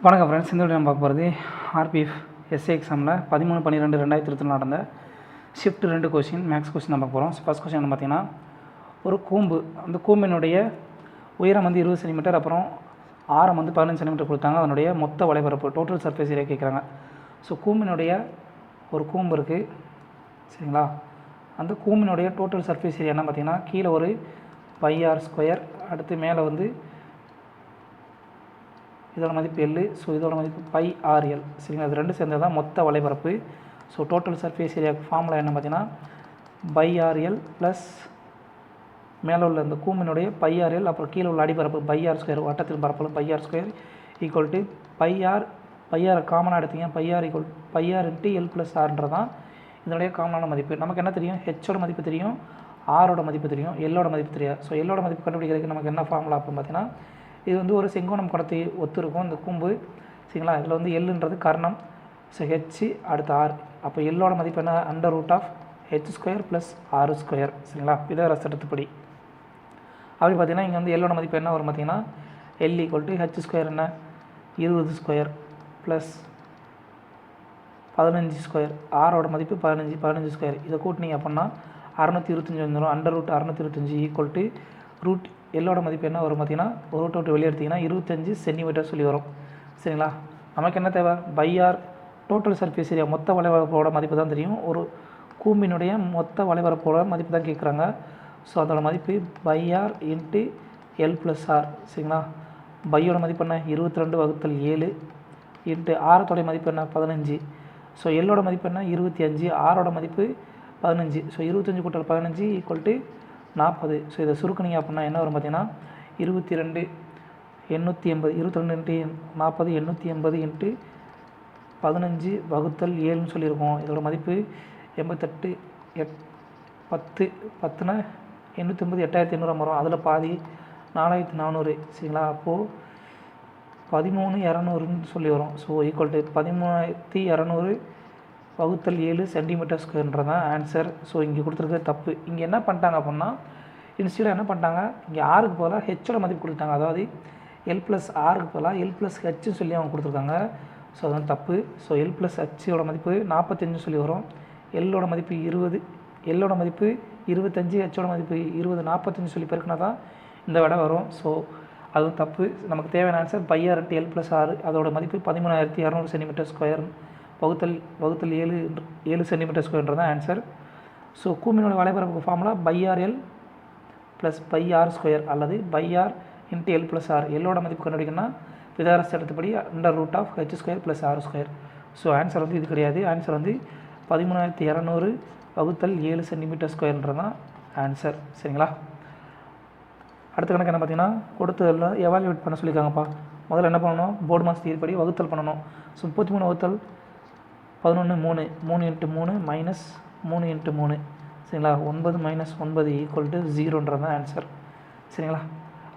வணக்கம் ஃப்ரெண்ட்ஸ். இந்த வீடியோ நம்ம பார்க்க போகிறது ஆர்பிஎஃப் எஸ்ஏ எக்ஸாமில் 13/12/2024 நடந்த ஷிஃப்ட் 2 கொஸ்டின் மேக்ஸ் கொஸ்டின் நம்ம பார்க்க போகிறோம். ஃபஸ்ட் கொஸ்டின் என்ன பார்த்தீங்கன்னா, ஒரு கூம்பு, அந்த கூம்பினுடைய உயரம் 20 சென்டிமீட்டர், அப்புறம் ஆரம் 15 சென்டிமீட்டர் கொடுத்தாங்க. அதனுடைய மொத்த வலைபரப்பு டோட்டல் சர்ஃபேஸ் ஏரியா கேட்குறாங்க. ஸோ கூம்பினுடைய ஒரு கூம்பு இருக்குது சரிங்களா. அந்த கூம்பினுடைய டோட்டல் சர்ஃபேஸ் ஏரியா என்ன பார்த்தீங்கன்னா, கீழே ஒரு πr², அடுத்து மேலே இதோட மதிப்பு L, ஸோ இதோட மதிப்பு πrl சரிங்களா. இது ரெண்டு சேர்ந்தது தான் மொத்த வலைபரப்பு. So total surface area formula என்ன பார்த்தீங்கன்னா, πrl ப்ளஸ் மேலே உள்ள இந்த கூம்பினுடைய πrl, அப்புறம் கீழே உள்ள அடிபரப்பு πr², வட்டத்தின் பரப்பளவு πr² ஈக்குவல் டு πr காமனாக எடுத்தீங்க, πr இன்ட்டு L ப்ளஸ் ஆர்ன்றதான் இதனுடைய காமனான மதிப்பு. நமக்கு என்ன தெரியும், ஹெச்சோட மதிப்பு தெரியும், ஆரோட மதிப்பு தெரியும், எல்லோட மதிப்பு தெரியாது. ஸோ எல்லோட மதிப்பு கண்டுபிடிக்கிறதுக்கு நமக்கு என்ன ஃபார்முலா அப்படின்னு பார்த்தீங்கன்னா, இது ஒரு செங்கோணம் குடத்தை ஒத்து இருக்கும் இந்த கூம்பு சரிங்களா. இதில் எல்லுன்றது கர்ணம், ஸோ ஹெச் அடுத்து ஆர். அப்போ எல்லோட மதிப்பு என்ன, √h² ப்ளஸ் r² சரிங்களா. பிதாகரஸ் சட்டத்துப்படி அப்படி பார்த்தீங்கன்னா, இங்கே எல்லோட மதிப்பு என்ன வரும் பார்த்தீங்கன்னா, L = h² என்ன 20² ப்ளஸ் 15², ஆரோட மதிப்பு 15². இதை கூட்டினீங்க அப்படின்னா 625 வந்துடும். √625 ஈக்குவல் டு ரூட் எல்லோட மதிப்பு என்ன வரும் பார்த்தீங்கன்னா, ஒரு ரூட்டை விட்டு வெளியே எடுத்திங்கன்னா 25 சென்டிமீட்டர் சொல்லி வரும் சரிங்களா. நமக்கு என்ன தேவை, πr டோட்டல் சர்ஃபேஸ் ஏரியா மொத்த வலைபரப்போட மதிப்பு தான் தெரியும், ஒரு கூம்பினுடைய மொத்த வலைபரப்போட மதிப்பு தான் கேட்குறாங்க. ஸோ அதோட மதிப்பு πr into L plus R சரிங்களா. பையோட மதிப்பு என்ன 22/7 இன்ட்டு ஆரத்தோடைய மதிப்பு என்ன 15. ஸோ எல்லோட மதிப்பு என்ன 25, ஆரோட மதிப்பு 15. So 25 + 15 equal to 40. ஸோ இதை சுருக்குனிங்க அப்படின்னா என்ன வரும் பார்த்தீங்கன்னா, 22 880, 22 × 40 880 இன்ட்டு 15/7ன்னு சொல்லியிருக்கோம். இதோட மதிப்பு 88, 10 10னா 880, 8800 வரும். அதில் பாதி 4400 சரிங்களா. அப்போது 13200ன்னு சொல்லி வரும். ஸோ ஈக்குவல் டு 13200/7 சென்டிமீட்டர்²தான் ஆன்சர். ஸோ இங்கே கொடுத்துருக்க தப்பு. இங்கே என்ன பண்ணிட்டாங்க அப்படின்னா, இன்ஸ்டியூட் என்ன பண்ணிட்டாங்க, இங்கே ஆருக்கு பதிலாக ஹெச்சோட மதிப்பு கொடுத்தாங்க. அதாவது L ப்ளஸ் ஆருக்கு பதிலாக L ப்ளஸ் ஹெச்னு சொல்லி அவங்க கொடுத்துருக்காங்க. ஸோ அது தப்பு. ஸோ L ப்ளஸ் ஹெச்சோட மதிப்பு 45 சொல்லி வரும். எல்லோட மதிப்பு 20, எல்லோட மதிப்பு 25, ஹெச்சோட மதிப்பு 20, 45 சொல்லி பெருக்கினா தான் இந்த விட வரும். ஸோ அதுவும் தப்பு. நமக்கு தேவையான answer πr into L plus r, அதோட மதிப்பு 13200 சென்டிமீட்டர்² வகுத்தல் 7 சென்டிமீட்டர்²தான் ஆன்சர். ஸோ கூம்பினோட வலைபரப்புக்கு ஃபார்முலா πrl ப்ளஸ் πr² அல்லது πr into L plus r. எல்லோட மதிப்பு கண்டுபிடிக்கணும்னா பிதாகரஸ் எடுத்தபடி √h² plus r². So answer இது கிடையாது. ஆன்சர் 13200 வகுத்தல் 7 சென்டிமீட்டர்²தான் ஆன்சர் சரிங்களா. அடுத்த கணக்கு என்ன பார்த்தீங்கன்னா, கொடுத்ததில் எவாலுவேட் பண்ண சொல்லியிருக்காங்கப்பா. முதல்ல என்ன பண்ணணும், போர்டு மாஸ் தியரி படி வகுத்தல் பண்ணணும். ஸோ 33 வகுத்தல் 11 3, 3 × 3 மைனஸ் 3 × 3 சரிங்களா. 9 - 9 ஈக்குவல் டு 0ன்றது தான் ஆன்சர் சரிங்களா.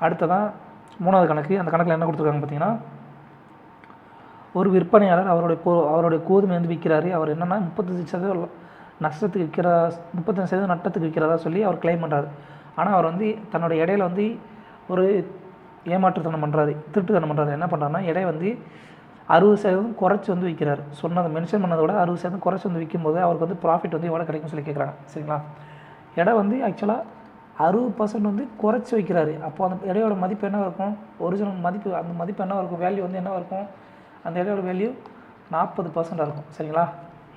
அடுத்ததான் மூணாவது கணக்கு. அந்த கணக்கில் என்ன கொடுத்துருக்காங்க பார்த்தீங்கன்னா, ஒரு விற்பனையாளர் அவருடைய கோதுமை விற்கிறாரு. அவர் என்னென்னா 35% நஷ்டத்துக்கு விற்கிற 35% நட்டத்துக்கு விற்கிறதா சொல்லி அவர் கிளைம் பண்ணுறாரு. ஆனால் அவர் தன்னுடைய இடையில ஒரு ஏமாற்றுத்தனம் பண்ணுறாரு, திருட்டுத்தனம் பண்ணுறாரு. என்ன பண்ணுறாருன்னா, இடையை 60% குறைச்சி விற்கிறார். சொன்னதை மென்ஷன் பண்ணதை விட 60% குறைச்சி விற்கும்போது அவருக்கு ப்ராஃபிட் எவ்வளோ கிடைக்கும் சொல்லி கேட்குறாங்க சரிங்களா. எடை ஆக்சுவலாக 60% குறைச்சி வைக்கிறாரு. அப்போ அந்த இடையோட மதிப்பு என்ன இருக்கும், ஒரிஜினல் மதிப்பு, அந்த மதிப்பு என்ன இருக்கும், வேல்யூ என்ன இருக்கும், அந்த இடையோட வேல்யூ 40% இருக்கும் சரிங்களா.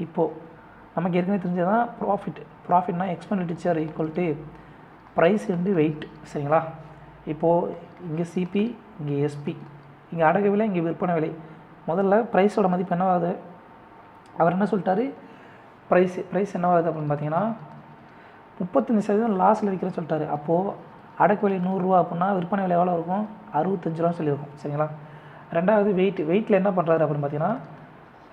இப்போது நமக்கு ஏற்கனவே தெரிஞ்சதான் ப்ராஃபிட்னா expenditure equal to price into weight சரிங்களா. இப்போது இங்கே சிபி, இங்கே எஸ்பி, இங்கே அடகு விலை, இங்கே விற்பனை விலை. முதல்ல ப்ரைஸோட மதிப்பு என்னவாகுது, அவர் என்ன சொல்லிட்டாரு, ப்ரைஸ் என்னவாகுது அப்படின்னு பார்த்தீங்கன்னா 35% லாஸில் விற்கிறேன்னு சொல்லிட்டாரு. அப்போது அடக்கு விலை 100 ரூபா அப்படின்னா விற்பனை விலை எவ்வளோ இருக்கும், 65 ரூபான்னு சொல்லியிருக்கும் சரிங்களா. ரெண்டாவது வெயிட்டில் என்ன பண்ணுறாரு அப்படின்னு பார்த்தீங்கன்னா,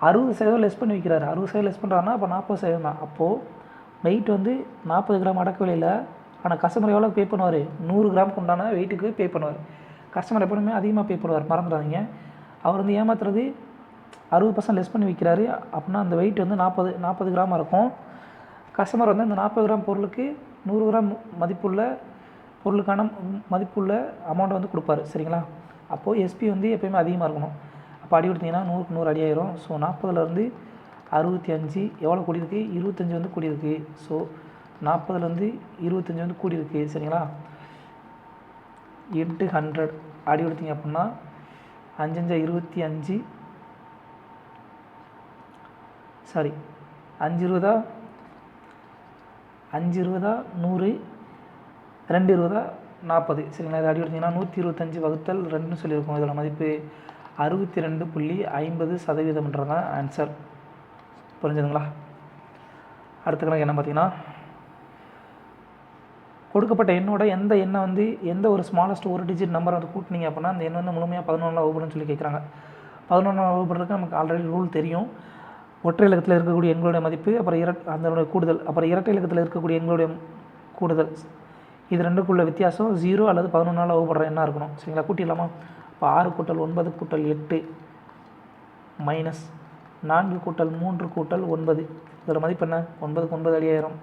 60% லெஸ் பண்ணி விற்கிறாரு. 60% லெஸ் பண்ணுறாருன்னா அப்போ 40% தான். அப்போது வெயிட் 40 கிராம் அடக்கு விலையில், ஆனால் கஸ்டமர் எவ்வளோ பே பண்ணுவார், 100 கிராமுக்கு உண்டான வெயிட்டுக்கு பே பண்ணுவார். கஸ்டமர் எப்பவுமே அதிகமாக பே பண்ணுவார், மறந்துடாதீங்க. அவர் ஏமாத்துறது 60% லெஸ் பண்ணி விற்கிறாரு அப்படின்னா அந்த வெயிட் 40 கிராமாக இருக்கும். கஸ்டமர் அந்த 40 கிராம் பொருளுக்கு 100 கிராம் மதிப்புள்ள அமௌண்ட்டை கொடுப்பாரு சரிங்களா. அப்போது எஸ்பி எப்போயுமே அதிகமாக இருக்கணும். அப்போ அடி கொடுத்தீங்கன்னா 100க்கு 100 அடி ஆயிரும். ஸோ 40லேருந்து 65 எவ்வளோ கூடியிருக்கு, 25 வந்து கூடியிருக்கு. ஸோ 40லேருந்து 25 வந்து கூடியிருக்கு சரிங்களா. இன்ட்டு 100 அடி கொடுத்தீங்க அப்படின்னா 5 5 25 சாரி 5 20 5 20 100 2 20 40 சரிங்களா. இது அடி கொடுத்தீங்கன்னா 125 வகுத்தல் 2ன்னு சொல்லியிருக்கோம். இதோட மதிப்பு 62.50% தான் ஆன்சர். புரிஞ்சுதுங்களா. அடுத்த கணக்கு என்ன பார்த்தீங்கன்னா, கொடுக்கப்பட்ட எண்ணோட எந்த எண்ணை வந்து எந்த ஒரு ஸ்மாலஸ்ட் ஒரு டிஜிட் நம்பரை வந்து கூட்டினீங்க அப்படின்னா அந்த எண் வந்து முழுமையாக 11 வகுப்படுன்னு சொல்லி கேட்குறாங்க. 11 வகுப்படுறதுக்கு நமக்கு ஆல்ரெடி ரூல் தெரியும். ஒற்றை இலக்கத்தில் இருக்கக்கூடிய எண்களுடைய மதிப்பு, அப்புறம் அதனுடைய கூடுதல், அப்புறம் இரட்டை இலக்கத்தில் இருக்கக்கூடிய எண்களுடைய கூடுதல், இது ரெண்டுக்குள்ள வித்தியாசம் 0 அல்லது 11 வகுப்படுற எண்ணாக இருக்கணும் சரிங்களா. கூட்டிடலாமா. இப்போ 6 கூட்டல் 9 கூட்டல் 8 மைனஸ் 4 கூட்டல் 3 கூட்டல் 9 இதோட மதிப்பு என்ன, 9க்கு 9 அடி ஆயிரும்.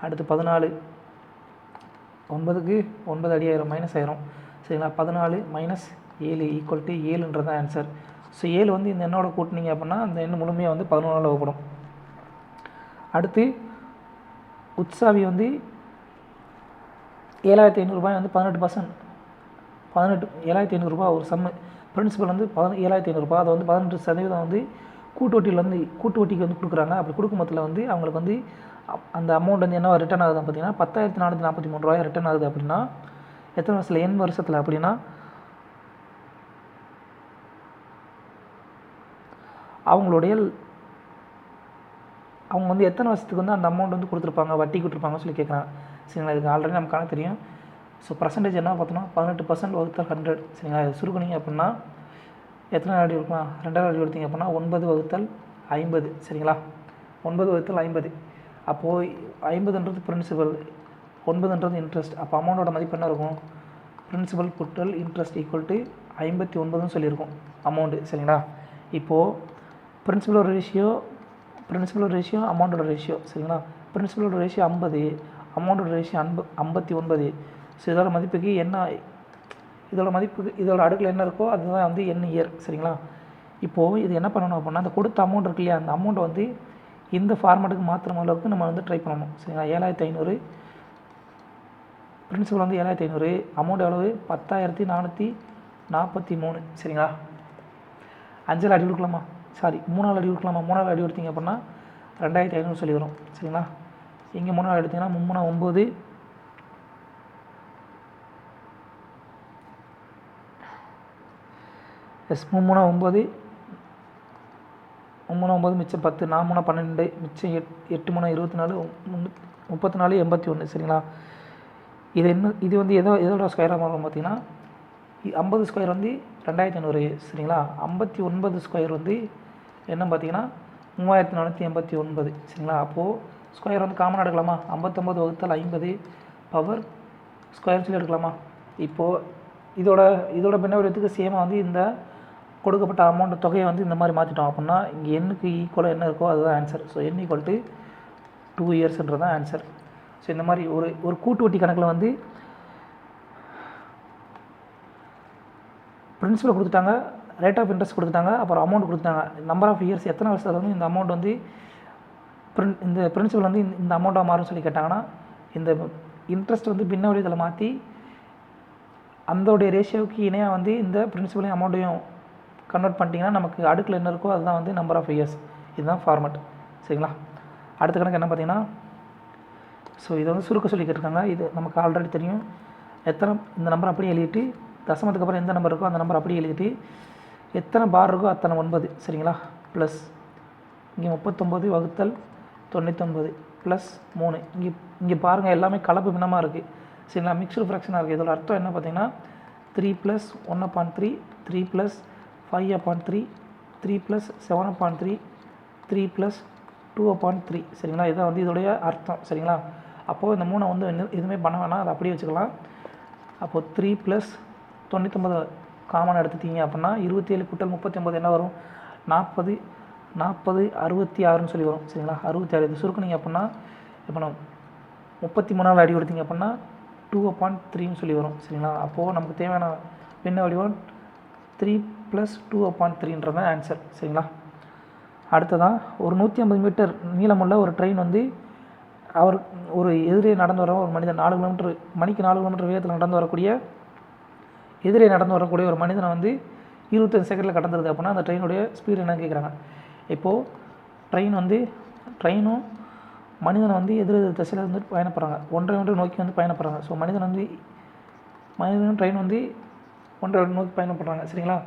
அடுத்து 14 9க்கு 9 அடி ஆயிரும், மைனஸ் ஆயிரும் சரிங்களா. 14 மைனஸ் 7 ஈக்குவல் டு 7ன்றது தான் ஆன்சர். ஸோ 7 வந்து இந்த எண்ணோட கூட்டினீங்க அப்படின்னா அந்த எண் முழுமையாக வந்து 11 வகுப்படும். அடுத்து உத்சாவி வந்து 7500 ரூபாய் வந்து 18% 7500 ரூபாய் ஒரு சம்மு. பிரின்சிபல் வந்து 7500 ரூபாய், அதை வந்து 18% வந்து கூட்டு வட்டிக்கு வந்து கொடுக்குறாங்க. அப்படி கொடுக்கும்போதில் வந்து அவங்களுக்கு வந்து அந்த அமௌண்ட் வந்து என்ன ரிட்டர்ன் ஆகுதுன்னு பார்த்தீங்கன்னா 10,443 ரூபாய் ரிட்டர்ன் ஆகுது. அப்படின்னா எத்தனை வருஷத்தில், n வருஷத்தில். அப்படின்னா அவங்க வந்து எத்தனை வருஷத்துக்கு வந்து அந்த அமௌண்ட் வந்து கொடுத்துருப்பாங்க, வட்டி கொடுத்துருப்பாங்கன்னு சொல்லி கேட்குறாங்க சரிங்களா. இதுக்கு ஆல்ரெடி நமக்கு கணக்கு தெரியும். ஸோ பர்சன்டேஜ் என்ன பார்த்தோன்னா 18% வகுத்தல் 100 சரிங்களா. இது சுருக்குனீங்க அப்படின்னா எத்தனை அடி இருக்கலாம், 2வது அடி கொடுத்தீங்க அப்படின்னா 9 வகுத்தல் 50 சரிங்களா. 9 வகுத்தல் 50. அப்போது 50ன்றது பிரின்சிபல், 9ன்றது இன்ட்ரெஸ்ட். அப்போ அமௌண்ட்டோட மதிப்பு என்ன இருக்கும், பிரின்சிபல் கூட்டல் இன்ட்ரெஸ்ட் ஈக்குவல் டு 59ன்னு சொல்லியிருக்கோம் அமௌண்ட்டு சரிங்களா. இப்போது பிரின்சிபலோட ரேஷியோ அமௌண்ட்டோட ரேஷியோ சரிங்களா. பிரின்சிபலோட ரேஷியோ 50, அமௌண்ட்டோட ரேஷியோ 59. ஸோ இதோட மதிப்புக்கு என்ன, இதோட அடுக்கில் என்ன இருக்கோ அதுதான் வந்து n இயர் சரிங்களா. இப்போது இது என்ன பண்ணணும் அப்படின்னா அந்த கொடுத்த அமௌண்ட் இருக்கு இல்லையா, அந்த அமௌண்ட்டை வந்து இந்த ஃபார்மேட்டுக்கு மாற்றுற அளவுக்கு நம்ம வந்து ட்ரை பண்ணணும் சரிங்களா. 7500 பிரின்சிபல் வந்து 7500, அமௌண்ட் எவ்வளவு 10,443 சரிங்களா. 5 அடி கொடுக்கலாமா, சாரி 3 அடி கொடுக்கலாமா. 3 அடி எடுத்திங்க அப்படின்னா 2500 சொல்லி வரும் சரிங்களா. இங்கே 3 எடுத்திங்கன்னா 3 9 எஸ் 3 9 மிச்சம் 10, 4 12 மிச்சம் 8 3 24 34 81 சரிங்களா. இது வந்து எதோட ஸ்கொயராக மாறும் பார்த்தீங்கன்னா 50 ஸ்கொயர் வந்து 2500 சரிங்களா. 59 ஸ்கொயர் வந்து என்ன பார்த்தீங்கன்னா 3489 சரிங்களா. அப்போது ஸ்கொயர் வந்து காமனாக எடுக்கலாமா. 59 வகுத்தல் 50 பவர் ஸ்கொயர் சொல்லி எடுக்கலாமா. இப்போது இதோட பின்ன வடிவத்துக்கு சேமாக வந்து இந்த கொடுக்கப்பட்ட அமௌண்ட் தொகையை வந்து இந்த மாதிரி மாற்றிட்டோம் அப்படின்னா இங்கே எண்ணுக்கு ஈக்குவலாக என்ன இருக்கோ அதுதான் answer. So n equal to 2 இயர்ஸ்ன்றது தான் ஆன்சர். ஸோ இந்த மாதிரி ஒரு கூட்டு வட்டி கணக்கில் வந்து பிரின்சிபல் கொடுத்துட்டாங்க, ரேட் ஆஃப் இன்ட்ரெஸ்ட் கொடுத்துட்டாங்க, அப்புறம் அமௌண்ட் கொடுத்துட்டாங்க, நம்பர் ஆஃப் இயர்ஸ் எத்தனை வருஷத்தில் வந்து இந்த அமௌண்ட் வந்து இந்த பிரின்சிபல் வந்து இந்த அமௌண்ட்டாக மாறும் சொல்லி கேட்டாங்கன்னா இந்த இன்ட்ரெஸ்ட் வந்து பின்ன வடிவத்தில் மாற்றி அந்தோடைய ரேஷியோவுக்கு இணையாக வந்து இந்த பிரின்சிபலையும் அமௌண்ட்டையும் கன்வெர்ட் பண்ணிட்டீங்கன்னா நமக்கு அடுக்கில் என்ன இருக்கோ அதுதான் வந்து நம்பர் ஆஃப் இயர்ஸ். இதுதான் ஃபார்மேட் சரிங்களா. அடுத்த கணக்கு என்ன பார்த்தீங்கன்னா, ஸோ இதை வந்து சுருக்க சொல்லி கேட்டிருக்காங்க. இது நமக்கு ஆல்ரெடி தெரியும். இந்த நம்பர் அப்படியே எழுதிட்டு தசமத்துக்கு அப்புறம் எந்த நம்பர் இருக்கோ அந்த நம்பர் அப்படியே எழுதிட்டு எத்தனை பார் இருக்கோ அத்தனை 9 சரிங்களா. ப்ளஸ் இங்கே 39 வகுத்தல் 99 ப்ளஸ் 3. இங்கே பாருங்கள் எல்லாமே கலப்பு பின்னமாக இருக்குது சரிங்களா. மிக்ஸ்டு ஃப்ராக்ஷனாக இருக்குது. இதோட அர்த்தம் என்ன பார்த்தீங்கன்னா 3 + 1/3 3 + 5/3 3 + 7/3 3 + 2/3 சரிங்களா. இதான் வந்து இதோடைய அர்த்தம் சரிங்களா. அப்போது இந்த 3 வந்து எதுவுமே பண்ண வேணாம், அதை அப்படியே வச்சுக்கலாம். அப்போது 3 + 99 காமன் எடுத்துட்டீங்க அப்படின்னா 27 கூட்டல் 39 என்ன வரும் 40 66ன்னு சொல்லி வரும் சரிங்களா. 66 இது சுருக்குனீங்க அப்படின்னா இப்போ நம்ம 33 அடி கொடுத்தீங்க அப்படின்னா 2/3ன்னு சொல்லி வரும் சரிங்களா. அப்போது நமக்கு தேவையான பின்ன வடிவம் 3 + 2/3 தான் ஆன்சர். சரிங்களா? அடுத்ததான் ஒரு 150 மீட்டர் நீளமுள்ள ஒரு ட்ரெயின் வந்து அவர் ஒரு எதிரே நடந்து வர ஒரு மனிதன் 4 கிலோமீட்டர் மணிக்கு 4 கிலோமீட்டர் வேகத்தில் நடந்து வரக்கூடிய ஒரு மனிதனை வந்து 25 செகண்டில் கடந்துருது அப்படின்னா அந்த ட்ரெயினுடைய ஸ்பீடு என்னன்னு கேட்குறாங்க. இப்போது ட்ரெயினும் மனிதனை வந்து எதிர் திசையில் வந்து பயணப்படுறாங்க, ஒன்றை நோக்கி வந்து பயணப்படுறாங்க. ஸோ மனிதனும் ட்ரெயின் வந்து ஒன்றை நோக்கி பயணப்படுறாங்க. சரிங்களா?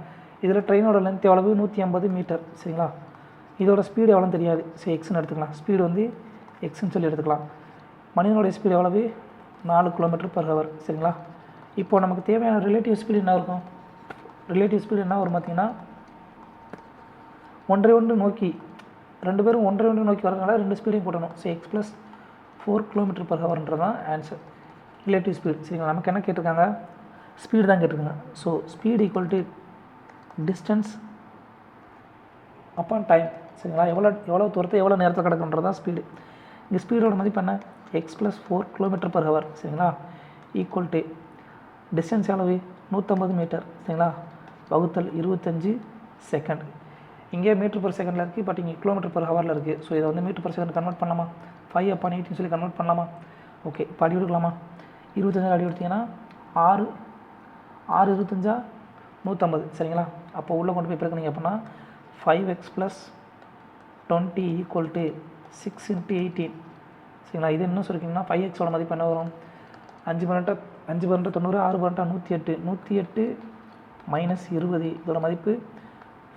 இதில் ட்ரெயினோட லென்த் எவ்வளவு? 150 மீட்டர். சரிங்களா? இதோட ஸ்பீடு எவ்வளோன்னு தெரியாது. ஸோ எக்ஸ்ன்னு எடுத்துக்கலாம். ஸ்பீடு வந்து எக்ஸ்ன்னு சொல்லி எடுத்துக்கலாம். மனிதனுடைய ஸ்பீடு எவ்வளவு? 4 km/h. சரிங்களா? இப்போது நமக்கு தேவையான ரிலேட்டிவ் ஸ்பீடு என்ன இருக்கும்? ரிலேட்டிவ் ஸ்பீடு என்ன வரும் பார்த்தீங்கன்னா, ஒன்றை நோக்கி 2 பேரும் ஒன்றை நோக்கி வரதுனால 2 ஸ்பீடையும் போட்டணும். ஸோ x + 4 km/h தான் ஆன்சர், ரிலேட்டிவ் ஸ்பீடு. சரிங்களா? நமக்கு என்ன கேட்டிருக்காங்க? ஸ்பீடு தான் கேட்டிருக்காங்க. So speed equal to distance upon time. சரிங்களா? எவ்வளோ தூரத்தை எவ்வளோ நேரத்தில் கிடக்குன்றது தான் ஸ்பீடு. இங்கே ஸ்பீடோட மதிப்பு என்ன? x + 4 km/h. சரிங்களா? ஈக்குவல் டு டிஸ்டன்ஸ் எவ்வளவு? 150 மீட்டர். சரிங்களா? வகுத்தல் 25 செகண்ட். இங்கே மீட்டர்/செகண்டில் இருக்குது, பட் இங்கே km/h இருக்குது. ஸோ இதை வந்து மீட்டர்/செகண்ட் கன்வெர்ட் பண்ணலாமா? 5/8 சொல்லி கன்வெர்ட் பண்ணலாமா? ஓகே, இப்போ அடி எடுக்கலாமா? 25 அடி எடுத்திங்கன்னா 6 25 150. சரிங்களா? அப்போ உள்ளே கொண்டு போய் பெருக்கினீங்க அப்படின்னா 5x + 20 = 6 × 18. சரிங்களா? இது இன்னும் சொல்லிக்கிங்கன்னா 5xோட மதிப்பு என்ன வரும்? 5 × 90, 6 × 108, 108 - 20. இதோட மதிப்பு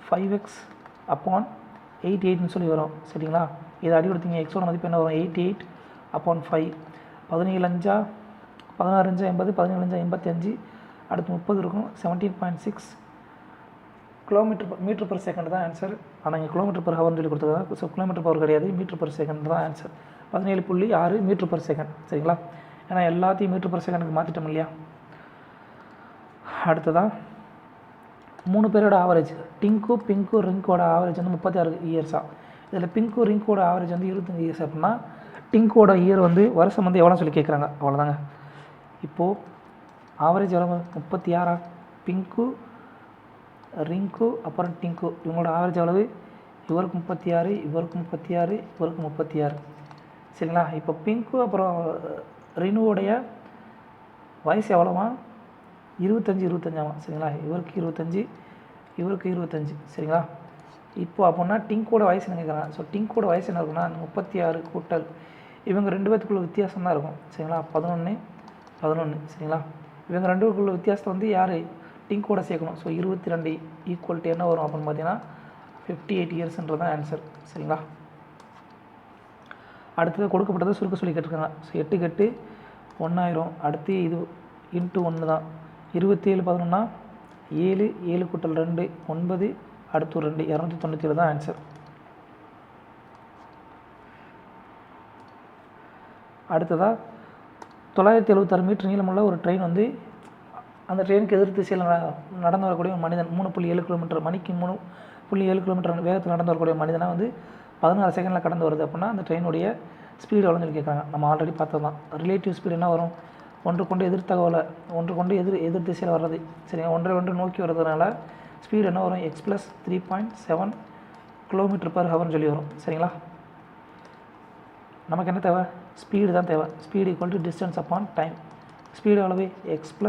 5x/88 சொல்லி வரும். சரிங்களா? இதை அடி கொடுத்தீங்க, எக்ஸோட மதிப்பு என்ன வரும்? 88/5. 17 5 16 5 80, 17 5 85, அடுத்து 30 இருக்கும். 17.6 மீட்டர்/செகண்ட் தான் ஆன்சர். ஆனால் இங்கே km/h சொல்லி கொடுத்துருக்காங்க. ஸோ km/h கிடையாது, மீட்டர்/செகண்ட் தான் ஆன்சர். 17.6 மீட்டர்/செகண்ட். சரிங்களா? ஏன்னா எல்லாத்தையும் மீட்டர்/செகண்டுக்கு மாற்றிட்டோம் இல்லையா? அடுத்ததான் 3 பேரோட ஆவரேஜ். பிங்கு ரிங்கோட ஆவரேஜ் வந்து 36 இயர்ஸாக. இதில் பிங்கு ரிங்கோட ஆவரேஜ் வந்து 25 இயர்ஸ் அப்படின்னா டிங்கோட இயர் வந்து வருஷம் வந்து எவ்வளோ சொல்லி கேட்குறாங்க. அவ்வளோதாங்க. இப்போது ஆவரேஜ் எவ்வளோ? 36. பிங்கு, ரிங்கு, அப்புறம் டிங்கு, இவங்களோட ஆவரேஜ் எவ்வளவு? இவருக்கு 36, இவருக்கு 36, இவருக்கு 36. சரிங்களா? இப்போ பிங்கு அப்புறம் ரினுவோடைய வயசு எவ்வளோவா? 25 சரிங்களா? இவருக்கு 25, இவருக்கு 25. சரிங்களா? இப்போ அப்படின்னா டிங்கோட வயசு என்ன கேட்குறாங்க. ஸோ டிங்கோட வயசு என்ன இருக்குன்னா 36 கூட்டல் இவங்க 2 பேத்துக்குள்ள வித்தியாசம் தான் இருக்கும். சரிங்களா? 11. சரிங்களா? இவங்க 2 பேருக்குள்ள வித்தியாசத்தை வந்து யார்? டிங்கோட சேர்க்கணும். ஸோ 22 = என்ன வரும் அப்படின்னு பார்த்தீங்கன்னா 58 இயர்ஸ்ன்றது தான் ஆன்சர். சரிங்களா? அடுத்தது கொடுக்கப்பட்டதை சுருக்க சொல்லி கேட்டிருக்காங்க. ஸோ 8 × 8 1000. அடுத்து இது × 1 தான். 27 11 7, 7 கூட்டல் 2 9, அடுத்து 2 297 தான் ஆன்சர். அடுத்ததாக 976 மீட்டர் நீளமுள்ள ஒரு ட்ரெயின் வந்து அந்த ட்ரெயினுக்கு எதிர் திசையில் நடந்து வரக்கூடிய ஒரு மனிதன் 3.7 கிலோமீட்டர் மணிக்கு 3.7 கிலோமீட்டர் வேகத்தில் நடந்து வரக்கூடிய மனிதனாக வந்து 16 செகண்டில் கடந்து வருது அப்படின்னா அந்த ட்ரெயினுடைய ஸ்பீடு எவ்வளோன்னு சொல்லி கேட்குறாங்க. நம்ம ஆல்ரெடி பார்த்தது தான். ரிலேட்டிவ் ஸ்பீடு என்ன வரும்? ஒன்றுக்கொண்டு எதிர் திசையில் வர்றது. சரிங்க, ஒன்றை நோக்கி வர்றதுனால ஸ்பீடு என்ன வரும்? x + 3.7 km/h சொல்லி வரும். சரிங்களா? நமக்கு என்ன தேவை? ஸ்பீடு தான் தேவை. Speed equal to distance upon time. Speed எவ்வளவு? x +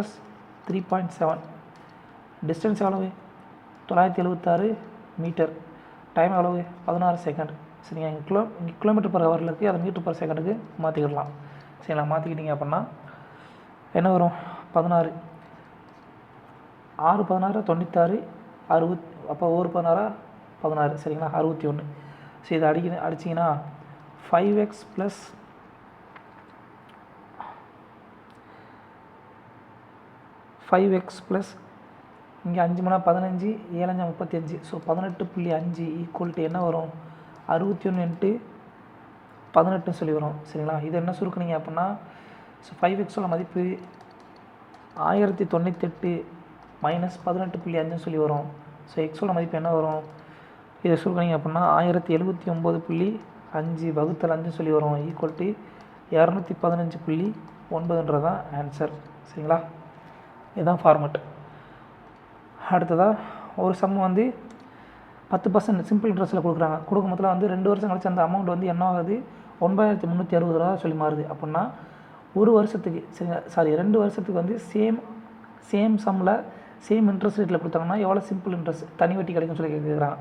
3.7. டிஸ்டன்ஸ் எவ்வளவு? 976 மீட்டர். டைம் எவ்வளவு? 16 செகண்ட். சரிங்க, இங்கே km/h இருக்குது, அதை மீட்டர்/செகண்டுக்கு மாற்றிக்கிடலாம். சரிங்களா? மாற்றிக்கிட்டீங்க அப்படின்னா என்ன வரும்? 16 6 16 96 60, அப்போ 1 16 16. சரிங்களா? 61. ஸோ இதை அடிச்சிங்கன்னா 5x + இங்கே 5 மணி 15, 7 5 35. ஸோ 18.5 = என்ன வரும்? 61 × 18 சொல்லி வரும். சரிங்களா? இது என்ன சுருக்குனீங்க அப்படின்னா ஸோ 5xோட மதிப்பு 1098 - 18.5 சொல்லி வரும். ஸோ எக்ஸோட மதிப்பு என்ன வரும்? இதை சுருக்குனீங்க அப்படின்னா 1079.5 / 5 சொல்லி வரும். = 215.9 தான் ஆன்சர். சரிங்களா? இதுதான் ஃபார்மெட். அடுத்ததாக ஒரு சம் வந்து 10% சிம்பிள் இன்ட்ரெஸ்ட்டில் கொடுக்குறாங்க. கொடுக்கும் போதில் வந்து 2 வருஷம் கழிச்சு அந்த அமௌண்ட் வந்து என்ன ஆகுது 9360 ரூபா சொல்லி மாறுது. அப்படின்னா ஒரு வருஷத்துக்கு சரிங்க 2 வருஷத்துக்கு வந்து சேம் சம்மில் சேம் இன்ட்ரெஸ்ட் ரேட்டில் கொடுத்தாங்கன்னா எவ்வளோ சிம்பிள் இன்ட்ரெஸ்ட் தனி வட்டி கிடைக்கும்னு சொல்லி கேட்குறாங்க.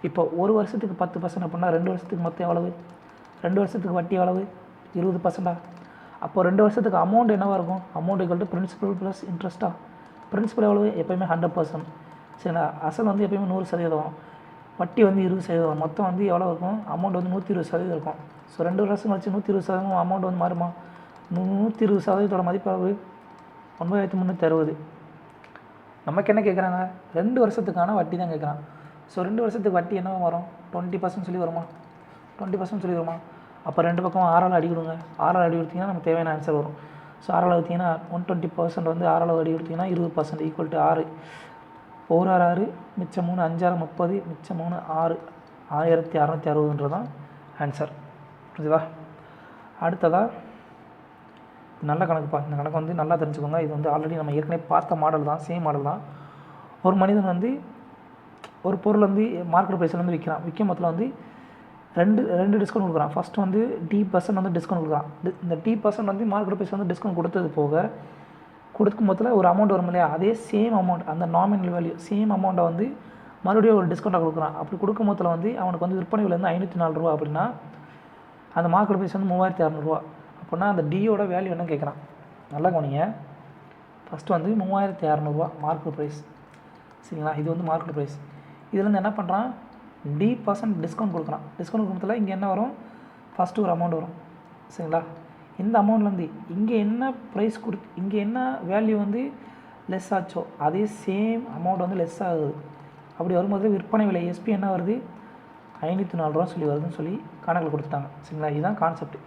இப்போ ஒரு வருஷத்துக்கு 10% அப்படின்னா 2 வருஷத்துக்கு மொத்தம் எவ்வளவு 2 வருஷத்துக்கு வட்டி எவ்வளவு 20%. அப்போ 2 வருஷத்துக்கு அமௌண்ட் என்னவாக இருக்கும் amount equal to principal plus இன்ட்ரெஸ்ட்டாக. பிரின்சிபல் எவ்வளவு எப்போயுமே 100%. சரிங்களா அசல் வந்து எப்போயுமே 100%, வட்டி வந்து 20%, மொத்தம் வந்து எவ்வளோ இருக்கும் அமௌண்ட் வந்து 120% இருக்கும். ஸோ 2 வருஷம் கழிச்சு 120% அமௌண்ட் வந்து மாறுமா 120%ஓட மதிப்பு அளவு 9360. நமக்கு என்ன கேட்குறாங்க 2 வருஷத்துக்கான வட்டி தான் கேட்குறான். ஸோ 2 வருஷத்துக்கு வட்டி என்ன வரும் 20% சொல்லி வருமா 20% சொல்லி வருமா. அப்போ 2 பக்கம் 6ஆல் அடி கொடுங்க. 6ஆல் அடி கொடுத்தீங்கன்னா நமக்கு தேவையான ஆன்சர் வரும். ஸோ 6ஆல் எடுத்திங்கன்னா 120% வந்து 6ஆல் அடி கொடுத்தீங்கன்னா 20% ஈக்குவல் டு 6. 4 6 6 மிச்சம் 3 5 6 30 மிச்சம் 3 6 1660 தான் ஆன்சர். புரிஞ்சுதா. அடுத்ததாக நல்ல கணக்குப்பா. இந்த கணக்கு வந்து நல்லா தெரிஞ்சுக்கோங்க. இது வந்து ஆல்ரெடி நம்ம ஏற்கனவே பார்த்த மாடல் தான், சேம் மாடல் தான். ஒரு மனிதன் வந்து ஒரு பொருள் வந்து மார்க்கெட் ப்ரைஸில் வந்து விற்கும் போதில் வந்து ரெண்டு டிஸ்கவுண்ட் கொடுக்குறான். ஃபஸ்ட்டு வந்து D% வந்து டிஸ்கவுண்ட் கொடுக்குறான். இந்த D% வந்து மார்க்கெட் ப்ரைஸ் வந்து டிஸ்கவுண்ட் கொடுத்தது போக கொடுக்கும் போதில் ஒரு அமௌண்ட் வரும் இல்லையா, அதே சேம் அமௌண்ட் அந்த நாமினல் வேல்யூ சேம் அமௌண்ட்டை வந்து மறுபடியும் ஒரு டிஸ்கவுண்ட்டாக கொடுக்குறான். அப்படி கொடுக்கும் போதில் வந்து அவனுக்கு வந்து விற்பனை விலை வந்து 504 ரூபா அப்படின்னா அந்த மார்க்கெட் ப்ரைஸ் வந்து 3600 அப்படின்னா அந்த டியோட வேல்யூ என்ன கேட்குறான். நல்லா கவனிங்க. ஃபஸ்ட்டு வந்து 3600 மார்க்கெட் ப்ரைஸ். சரிங்களா, இது வந்து மார்க்கெட் ப்ரைஸ். இதுலேருந்து என்ன பண்ணுறான் D% டிஸ்கவுண்ட் கொடுக்குறான். டிஸ்கவுண்ட் கொடுத்ததில் இங்கே என்ன வரும் ஃபஸ்ட்டு ஒரு அமௌண்ட் வரும். சரிங்களா, இந்த அமௌண்ட்லேருந்து இங்கே என்ன ப்ரைஸ் இங்கே என்ன வேல்யூ வந்து லெஸ் ஆச்சோ அதே சேம் அமௌண்ட் வந்து லெஸ் ஆகுது. அப்படி வரும்போது விற்பனை விலை எஸ்பி என்ன வருது 504 ரூபா சொல்லி வருதுன்னு சொல்லி கணக்கில் கொடுத்துட்டாங்க. சரிங்களா, இதுதான் கான்செப்ட்.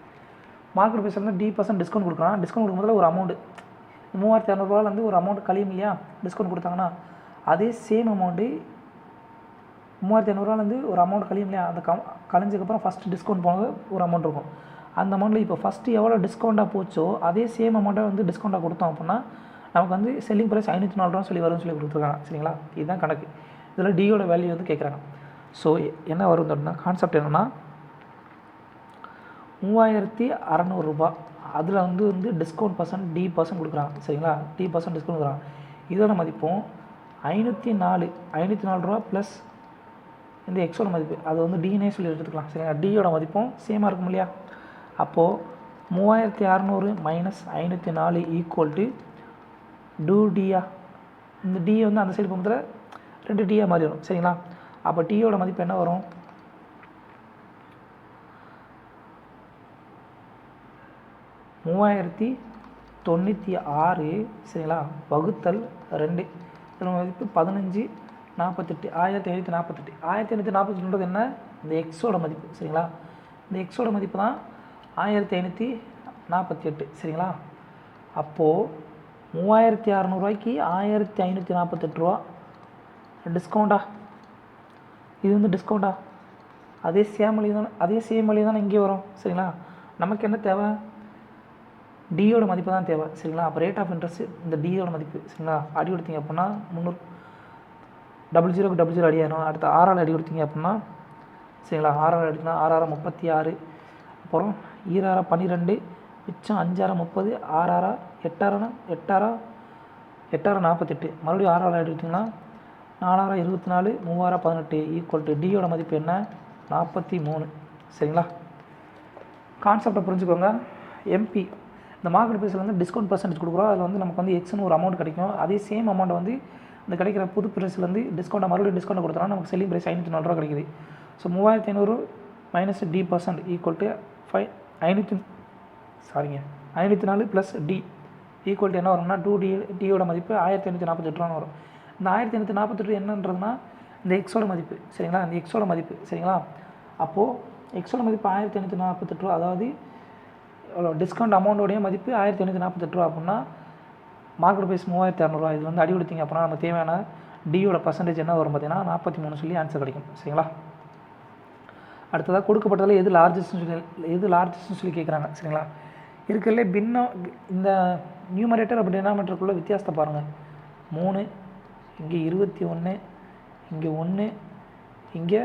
மார்க்கெட் ப்ரைஸ் வந்து D% டிஸ்கவுண்ட் கொடுக்குறான். டிஸ்கவுண்ட் கொடுக்கும்போது ஒரு அமௌண்ட்டு 3600 ஒரு அமௌண்ட் கழியும் இல்லையா, டிஸ்கவுண்ட் கொடுத்தாங்கன்னா அதே சேம் அமௌண்ட்டு 3500 ஒரு அமௌண்ட் கழியும் இல்லையா, அந்த கழிஞ்சதுக்கப்புறம் ஃபஸ்ட்டு டிஸ்கவுண்ட் போனது ஒரு அமௌண்ட் இருக்கும். அந்த அமௌண்ட்டில் இப்போ ஃபஸ்ட்டு எவ்வளோ டிஸ்கவுண்ட்டாக போச்சோ அதே சேம் அமௌண்ட்டை வந்து டிஸ்கவுண்ட்டாக கொடுத்தோம் அப்படின்னா நமக்கு வந்து செல்லிங் ப்ரைஸ் 504 ரூபா சொல்லி வரும்னு சொல்லி கொடுத்துருக்காங்க. சரிங்களா, இதுதான் கணக்கு. இதில் டியோட வேல்யூ வந்து கேட்குறாங்க. ஸோ என்ன வரும் அப்படின்னா கான்செப்ட் என்னென்னா 3600 ரூபா அதில் வந்து டிஸ்கவுண்ட் D% கொடுக்குறாங்க. சரிங்களா, D% டிஸ்கவுண்ட் கொடுக்குறாங்க. இதோட மதிப்பும் 504 ரூபா ப்ளஸ் இந்த எக்ஸோட மதிப்பு அது வந்து டினே சொல்லி எடுத்துக்கலாம். சரிங்களா, டியோட மதிப்பும் சேமாக இருக்கும் இல்லையா. அப்போது 3600 மைனஸ் 504 ஈக்குவல் டு 2D. இந்த டியை வந்து அந்த சைடு போகும்போது 2D மாதிரி வரும். சரிங்களா, அப்போ டியோட மதிப்பு என்ன வரும் 3096. சரிங்களா, வகுத்தல் 2 இதோட மதிப்பு 1548 1548. 1548 என்ன இந்த எக்ஸோட மதிப்பு. சரிங்களா, இந்த எக்ஸோட மதிப்பு தான் 1548. சரிங்களா, அப்போது 3600 ரூபாய்க்கு 1548 ரூபா டிஸ்கவுண்ட்டா. இது வந்து டிஸ்கவுண்ட்டா அதே சேம் வழி தானே இங்கே வரும். சரிங்களா, நமக்கு என்ன தேவை டியோட மதிப்பு தான் தேவை. சரிங்களா, அப்போ ரேட் ஆஃப் இன்ட்ரெஸ்ட் இந்த டியோட மதிப்பு. சரிங்களா, அடி கொடுத்தீங்க அப்படின்னா 300 00க்கு 00 அடி ஆயிடும். அடுத்து 6ஆல் அடி கொடுத்தீங்க அப்படின்னா சரிங்களா 6ஆல் அடிச்சுன்னா 6 36, அப்புறம் 2 12 மிச்சம் 5 30 6 8 48 மறுபடியும் 6ஆல் அடி கொடுத்தீங்கன்னா 4 24 3 18 ஈக்குவல் டு டியோட மதிப்பு என்ன 43. சரிங்களா, கான்செப்டை புரிஞ்சுக்கோங்க. எம்பி இந்த மார்க்கெட் ப்ரைஸில் வந்து டிஸ்கவுண்ட் பர்சன்டேஜ் கொடுக்குறோம். அதில் வந்து நமக்கு வந்து எக்ஸ்னு ஒரு அமௌண்ட் கிடைக்கும். அதே சேம் அமௌண்ட்டை வந்து இந்த கிடைக்கிற புது ப்ரைஸ்லேருந்து டிஸ்கவுண்ட்டை மறுபடியும் டிஸ்கவுண்ட் கொடுத்தோம்னா நமக்கு செல்லிங் ப்ரைஸ் 504 ரூபா கிடைக்குது. So 3500 minus D% equal to 504 plus D equal to என்ன வரும்னா 2D. டியோட மதிப்பு 1548 ரூபான்னு வரும். இந்த 1548 என்னன்றதுனா இந்த எக்ஸோட மதிப்பு. சரிங்களா, இந்த எக்ஸோட மதிப்பு. சரிங்களா, அப்போது எக்ஸோட மதிப்பு 1548 ரூபா, அதாவது எவ்வளோ டிஸ்கவுண்ட் அமௌண்ட்டோடைய மதிப்பு 1548 ரூபா அப்படின்னா மார்க்கெட் ப்ரைஸ் 3600 ரூபா. இது வந்து அடி கொடுத்தீங்க அப்படின்னா நமக்கு தேவையான டியோட பர்சன்டேஜ் என்ன வரும் பார்த்தீங்கன்னா 43 சொல்லி ஆன்சர் கிடைக்கும். சரிங்களா, அடுத்ததாக கொடுக்கப்பட்டதில் எது லார்ஜஸ்ட்னு சொல்லி கேட்குறாங்க. சரிங்களா, இருக்கிறதுலே பின்னம் இந்த நியூமரேட்டர் அப்படி டினாமினேட்டருக்குள்ள வித்தியாசத்தை பாருங்கள். 3 இங்கே 21 இங்கே 1, இங்கே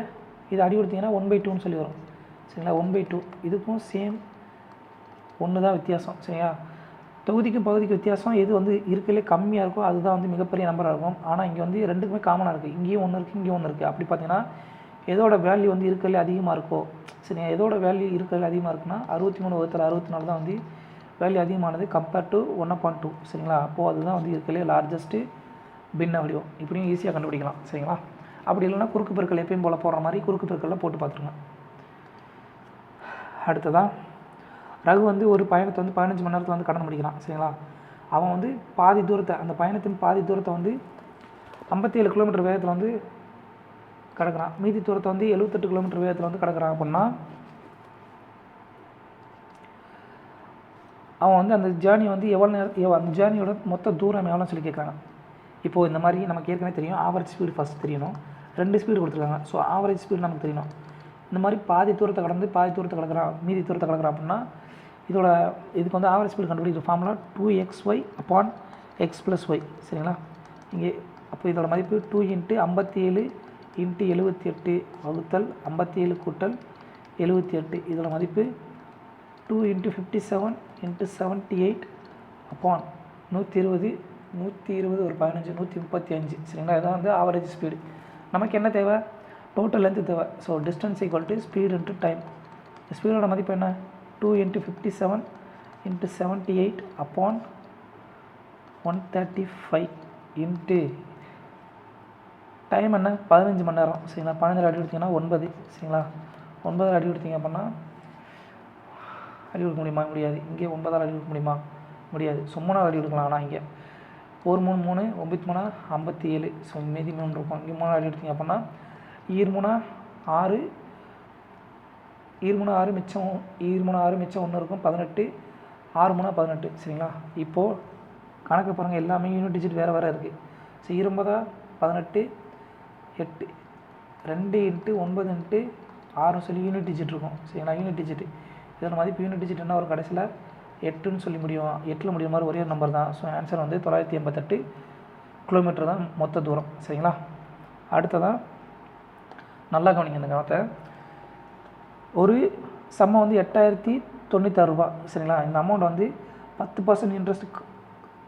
இது அடி கொடுத்தீங்கன்னா 1/2ன்னு சொல்லி வரும். சரிங்களா? 1/2 இதுக்கும் சேம் 1 தான் வித்தியாசம். சரிங்களா? தொகுதிக்கும் பகுதிக்கு வித்தியாசம் எது வந்து இருக்கிறதுலே கம்மியாக இருக்கோ அதுதான் வந்து மிகப்பெரிய நம்பராக இருக்கும். ஆனால் இங்கே வந்து ரெண்டுக்குமே காமனாக இருக்குது. இங்கேயும் 1 இருக்குது, இங்கேயும் 1 இருக்குது. அப்படி பார்த்தீங்கன்னா எதோட வேல்யூ வந்து இருக்கிறதுலே அதிகமாக இருக்கோ, சரிங்க, எதோட வேல்யூ இருக்கிறதுல அதிகமாக இருக்குன்னா 63/64 தான் வந்து வேல்யூ அதிகமானது கம்பேர்ட் டு 1/2. சரிங்களா? அப்போது அதுதான் வந்து இருக்கிறதுலே லார்ஜஸ்ட்டு பின்ன வடிவம். இப்படியும் ஈஸியாக கண்டுபிடிக்கலாம். சரிங்களா? அப்படி இல்லைன்னா குறுக்கு பெருக்கல் எப்பயும் போல் போடுற மாதிரி குறுக்கு பெருக்கலில் போட்டு பார்த்துருங்க. அடுத்ததான் ரகு வந்து ஒரு பயணத்தை வந்து 15 மணி நேரத்தில் வந்து கடந்து முடிக்கிறான். சரிங்களா? அவன் வந்து பாதி தூரத்தை, அந்த பயணத்தின் பாதி தூரத்தை வந்து 57 கிலோமீட்டர் வேகத்தில் வந்து கடக்கிறான். மீதி தூரத்தை வந்து 78 கிலோமீட்டர் வேகத்தில் வந்து கடக்கிறான். அப்படின்னா அவன் வந்து அந்த ஜேர்னி வந்து எவ்வளோ நேரம், அந்த ஜேர்னியோட மொத்த தூரம் எவ்வளோன்னு சொல்லி கேட்குறாங்க. இப்போது இந்த மாதிரி நமக்கு ஏற்கனவே தெரியும், ஆவரேஜ் ஸ்பீடு ஃபஸ்ட் தெரியணும். 2 ஸ்பீடு கொடுத்துருக்காங்க. ஸோ ஆவரேஜ் ஸ்பீடு நமக்கு தெரியணும். இந்த மாதிரி பாதி தூரத்தை கடந்து பாதி தூரத்தை கடக்கிறான், மீதி தூரத்தை கடக்கிறான் அப்படின்னா இதுக்கு வந்து ஆவரேஜ் ஸ்பீடு கண்டுபிடிக்கிற ஃபார்முலா 2xy/x+y. சரிங்களா? இங்கே அப்போ இதோட மதிப்பு 2 × 57 × 78 வகுத்தல் 57 கூட்டல் 78. இதோட மதிப்பு 2 × 57 × 78 அப்பான் 120 ஒரு 15 135. சரிங்களா? இதான் வந்து ஆவரேஜ் ஸ்பீடு. நமக்கு என்ன தேவை? டோட்டல் லென்த்து தேவை. So distance equal to speed into time. ஸ்பீடோட மதிப்பு என்ன? 2 × 57 × 78 அப்பான் 135 இன்ட்டு டைம் என்ன? 15 மணி நேரம். சரிங்களா? 15 அடி கொடுத்தீங்கன்னா 9. சரிங்களா? 9 அடி கொடுத்தீங்க அப்படின்னா அடி கொடுக்க முடியுமா? முடியாது. இங்கே 9 அடி கொடுக்க முடியுமா? முடியாது. ஸோ 3 அடி கொடுக்கலாம். ஆனால் இங்கே 4 3 3 9 3 57. ஸோ மீதி 3 இருக்கும். இங்கே 3 அடி எடுத்தீங்க அப்படின்னா 2 3 6 2 3 6 மிச்சம் 2 3 6 மிச்சம் 1 இருக்கும் 18 6 3 18. சரிங்களா? இப்போது கணக்கு பாருங்கள், எல்லாமே யூனிட் டிஜிட் வேறு வேறு இருக்குது. ஸோ 20 18 8 2 × 9 × 6 சொல்லி யூனிட் டிஜிட் இருக்கும். சரிங்களா? யூனிட் டிஜிட் இதோட மதிப்பு யூனிட் டிஜிட் என்ன ஒரு கடைசியில் 8ன்னு சொல்லி முடியும். 8ல் முடியும் மாதிரி ஒரே நம்பர் தான். ஸோ ஆன்சர் வந்து 988 கிலோமீட்டர் தான் மொத்த தூரம். சரிங்களா? அடுத்ததான் நல்லா கவனிங்க இந்த கணத்தை. ஒரு சம்மை வந்து 8096 ரூபா. சரிங்களா? இந்த அமௌண்ட் வந்து 10% இன்ட்ரெஸ்ட்,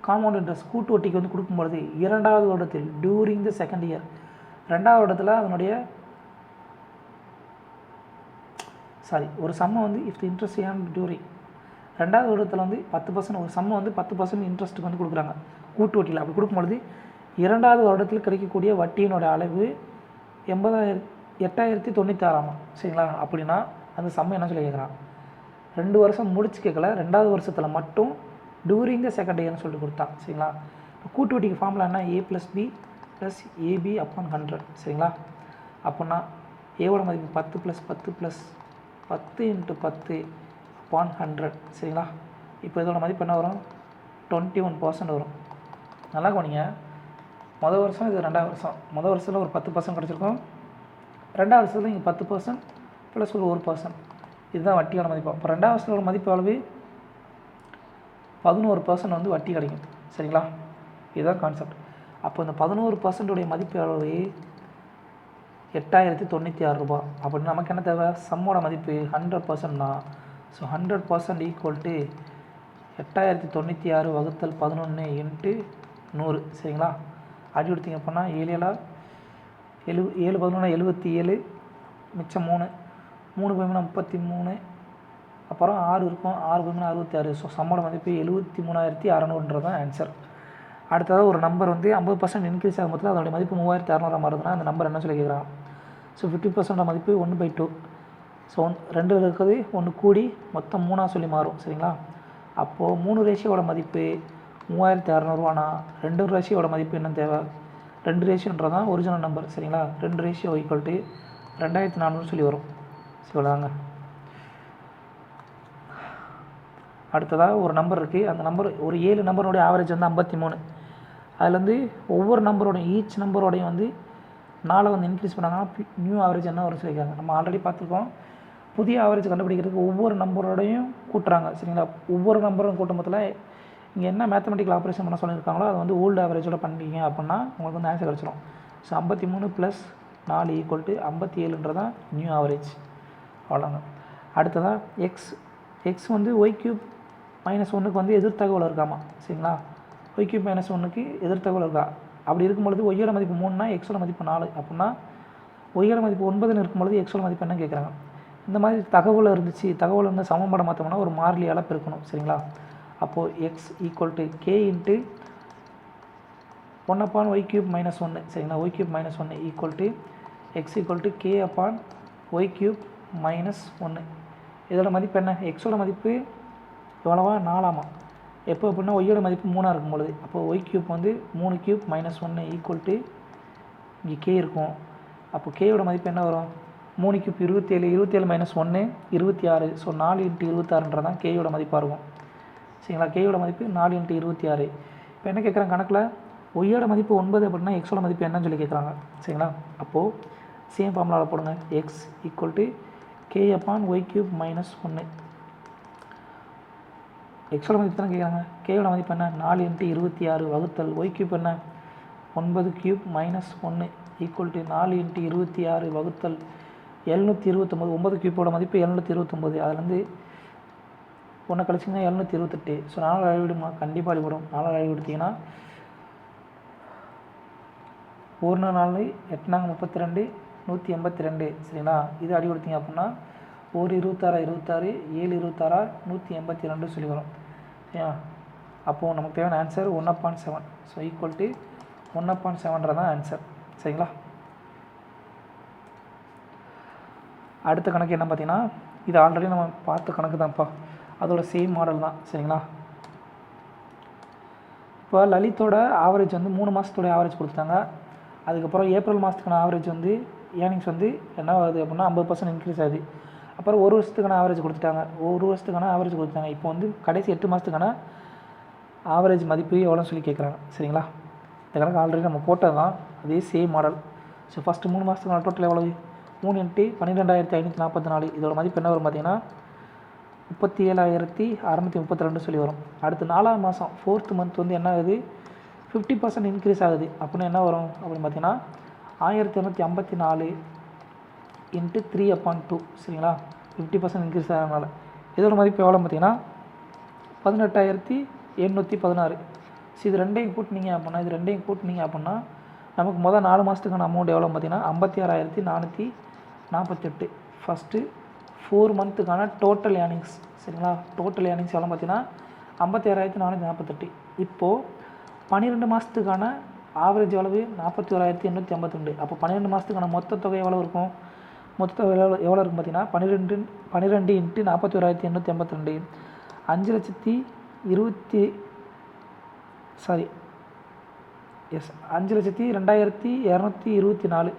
காம்பவுண்ட் இன்ட்ரெஸ்ட் கூட்டு வட்டிக்கு வந்து கொடுக்கும்பொழுது 2வது வருடத்தில் டியூரிங் த செகண்ட் இயர், 2வது வருடத்தில் அதனுடைய ஒரு சம்மை வந்து இஃப் த இன்ட்ரெஸ்ட் ஏன் டியூரிங் 2வது வருடத்தில் வந்து 10% ஒரு சம்மை வந்து 10% இன்ட்ரெஸ்ட்டுக்கு வந்து கொடுக்குறாங்க கூட்டு வட்டியில். அப்படி கொடுக்கும்பொழுது 2வது வருடத்தில் கிடைக்கக்கூடிய வட்டியினோட அளவு 8096. சரிங்களா? அப்படின்னா அந்த சம்மை என்ன சொல்லி கேட்குறான்? 2 வருஷம் முடிச்சு கேட்கல, 2வது வருஷத்தில் மட்டும் டியூரிங் த செகண்ட் இயர்னு சொல்லிட்டு கொடுத்தான். சரிங்களா? கூட்டு வட்டிக்கு ஃபார்முலா என்ன? a + b + ab / 100. சரிங்களா? அப்படின்னா ஏவோட மதிப்பு 10 + 10 + 10 × 10 / 100. சரிங்களா? இப்போ இதோட மதிப்பு என்ன வரும்? 21% வரும். நல்லா கவனிங்க. மொதல் வருஷம் இது 2வது வருஷம். மொதல் வருஷத்தில் ஒரு 10% கிடச்சிருக்கும். 2வது வருஷத்தில் இங்கே 10% + ஒரு 1%. இதுதான் வட்டியோட மதிப்பு. அப்போ 2வது வருஷத்தோட மதிப்பு அளவு 11% வந்து வட்டி கிடைக்கும். சரிங்களா? இதுதான் கான்செப்ட். அப்போ இந்த 11% மதிப்பு அளவு 8096 ரூபா. அப்படின்னு நமக்கு என்ன தேவை? சம்மோட மதிப்பு 100% தான். ஸோ 100% ஈக்குவல் டு 8096 வகுத்தல் 11 × 100. சரிங்களா? அடி கொடுத்தீங்க அப்படின்னா 7 7 11 77 மிச்சம் 3 33 அப்புறம் 6 இருக்கும், 6 66. ஸோ சம்மோட மதிப்பு 73600 தான் ஆன்சர். அடுத்ததாக ஒரு நம்பர் வந்து 50% இன்க்ரீஸ் ஆகும்போது அதோடைய மதிப்பு 3600 மாறுதுன்னா அந்த நம்பர் என்ன சொல்லி கேட்குறான்? ஸோ 50% மதிப்பு 1/2. ஸோ 2 இருக்கிறது 1 கூடி மொத்தம் 3 சொல்லி மாறும். சரிங்களா? அப்போது 3 ரேஷியோட மதிப்பு 3600. 2 ரேஷியோட மதிப்பு என்ன தேவை? 2 ரேஷியோன்றதான் ஒரிஜினல் நம்பர். சரிங்களா? 2 ரேஷியோ ஈக்குவல் டு 2400 சொல்லி வரும். சொல்லுவாங்க. அடுத்ததாக ஒரு நம்பர் இருக்குது. அந்த நம்பர் ஒரு 7 நம்பரோடைய ஆவரேஜ் வந்து 53. அதில் வந்து ஒவ்வொரு நம்பரோடையும் ஈச் நம்பரோடையும் வந்து 4 வந்து இன்க்ரீஸ் பண்ணாங்கன்னா நியூ ஆவரேஜ் என்ன வரும் சொல்லியிருக்காங்க. நம்ம ஆல்ரெடி பார்த்துருக்கோம். புதிய ஆவரேஜ் கண்டுபிடிக்கிறதுக்கு ஒவ்வொரு நம்பரோடையும் கூட்டுறாங்க. சரிங்களா? ஒவ்வொரு நம்பரும் கூட்டும் போதில் இங்கே என்ன மேத்தமெட்டிக்கல் ஆப்ரேஷன் பண்ண சொல்லியிருக்காங்களோ அதை வந்து ஓல்டு ஆவரேஜோட பண்ணிங்க அப்படின்னா உங்களுக்கு வந்து ஆன்சர் கிடச்சிடும். ஸோ 53 + 4 = 57ன்றதான் நியூ ஆவரேஜ். அவ்வளோங்க. அடுத்ததான் எக்ஸ் வந்து y³ - 1க்கு வந்து எதிர்த்தகவல் இருக்காமா. சரிங்களா, y³ - 1க்கு எதிர்த்தகவல் இருக்கா. அப்படி இருக்கும்பொழுது ஒய்யோட மதிப்பு 3னா எக்ஸோட மதிப்பு 4 அப்படின்னா ஒய்யோட மதிப்பு 9ன்னு இருக்கும்பொழுது எக்ஸோட மதிப்பு என்ன கேட்குறாங்க. இந்த மாதிரி தகவல் இருந்துச்சு, தகவல் வந்து சமன்பாடை மாற்றோம்னா ஒரு மாறிலியால் பெருக்கணும். சரிங்களா, அப்போது x = k × 1/y³ - 1. சரிங்களா, y³ - 1 x = k/y³ - 1. இதோட மதிப்பு என்ன, எக்ஸோட மதிப்பு எவ்வளவா 4ஆமா. எப்போ அப்படின்னா ஒய்யோட மதிப்பு 3ஆக இருக்கும் பொழுது. அப்போது y³ வந்து 3³ - 1 இங்கே k இருக்கும். அப்போ கேயோட மதிப்பு என்ன வரும், 3³ 27, 27 - 1 26. ஸோ 4 × 26ன்றதான் கேயோட மதிப்பாக இருக்கும். சரிங்களா, கேயோட மதிப்பு 4 × 26. இப்போ என்ன கேட்குறாங்க கணக்கில், ஒய்யோட மதிப்பு 9 அப்படின்னா எக்ஸோட மதிப்பு என்னன்னு சொல்லி கேட்குறாங்க. சரிங்களா, அப்போது சேம் ஃபார்முலாவில் போடுங்க. x = k/y³ - 1. எக்ஸோட மதிப்பு தான் கேட்குறாங்க. கேயோட மதிப்பு என்ன, 4 × 26 வகுத்தல் y³ என்ன 9³ - 1 = 4 × 26 வகுத்தல் 729. 9³ மதிப்பு 729. அதுலேருந்து 1 கழிச்சிங்கன்னா 728. ஸோ 4 அழிவிடுமா, கண்டிப்பாக அழிவிடும். 4 அழிவிடுத்திங்கன்னா 1 4 8 32 182. சரிங்களா, இது அடி கொடுத்தீங்க அப்படின்னா 1 26 26 7 26 182 சொல்லி வரும். சரியா, அப்போது நமக்கு தேவையான ஆன்சர் 1/7. So = 1/7ன்றதான் answer. சரிங்களா, அடுத்த கணக்கு என்ன பார்த்தீங்கன்னா, இது ஆல்ரெடி நம்ம பார்த்த கணக்கு தான்ப்பா, அதோட சேம் மாடல் தான். சரிங்களா, இப்போ லலித்தோட ஆவரேஜ் வந்து 3 மாதத்தோட ஆவரேஜ் கொடுத்துட்டாங்க. அதுக்கப்புறம் ஏப்ரல் மாதத்துக்கான ஆவரேஜ் வந்து ஏர்னிங்ஸ் வந்து என்ன ஆகுது அப்படின்னா 50% இன்க்ரீஸ் ஆகுது. அப்புறம் ஒரு வருஷத்துக்கான ஆவரேஜ் கொடுத்துட்டாங்க. ஒரு வருஷத்துக்கான ஆவரேஜ் கொடுத்துட்டாங்க. இப்போ வந்து கடைசி 8 மாதத்துக்கான ஆவரேஜ் மதிப்பு எவ்வளோன்னு சொல்லி கேட்குறாங்க. சரிங்களா, இந்த கணக்கு ஆல்ரெடி நம்ம போட்டது தான், அதே சேம் மாடல். ஸோ ஃபஸ்ட்டு 3 மாதத்துக்கான டோட்டல் எவ்வளவு, 3 × 12,544. இதோட மதிப்பு என்ன வரும் பார்த்தீங்கன்னா 37,632 சொல்லி வரும். அடுத்து 4ஆம் மாதம் 4th மந்த் வந்து என்ன ஆகுது, 50% இன்க்ரீஸ் ஆகுது. அப்படின்னு என்ன வரும் அப்படின்னு பார்த்தீங்கன்னா 1254 × 3/2. சரிங்களா, 50% இன்க்ரீஸ் ஆகிறதுனால இதோட மதிப்பு எவ்வளோ பார்த்தீங்கன்னா 18,816. ஸோ இது ரெண்டையும் கூட்டினீங்க அப்படின்னா நமக்கு மொதல் 4 மாதத்துக்கான அமௌண்ட் எவ்வளோ பார்த்தீங்கன்னா 56,448. ஃபஸ்ட்டு 4 மந்த்துக்கான டோட்டல் ஏர்னிங்ஸ். சரிங்களா, டோட்டல் ஏர்னிங்ஸ் எவ்வளோ பார்த்தீங்கன்னா 56,448. இப்போது 12 மாதத்துக்கான ஆவரேஜ் எவ்வளவு 41,852. அப்போ 12 மாதத்துக்கான மொத்த தொகை எவ்வளோ இருக்கும், மொத்த தொகை எவ்வளோ இருக்கும் பார்த்தீங்கன்னா 12 × 41,852 5,02,224.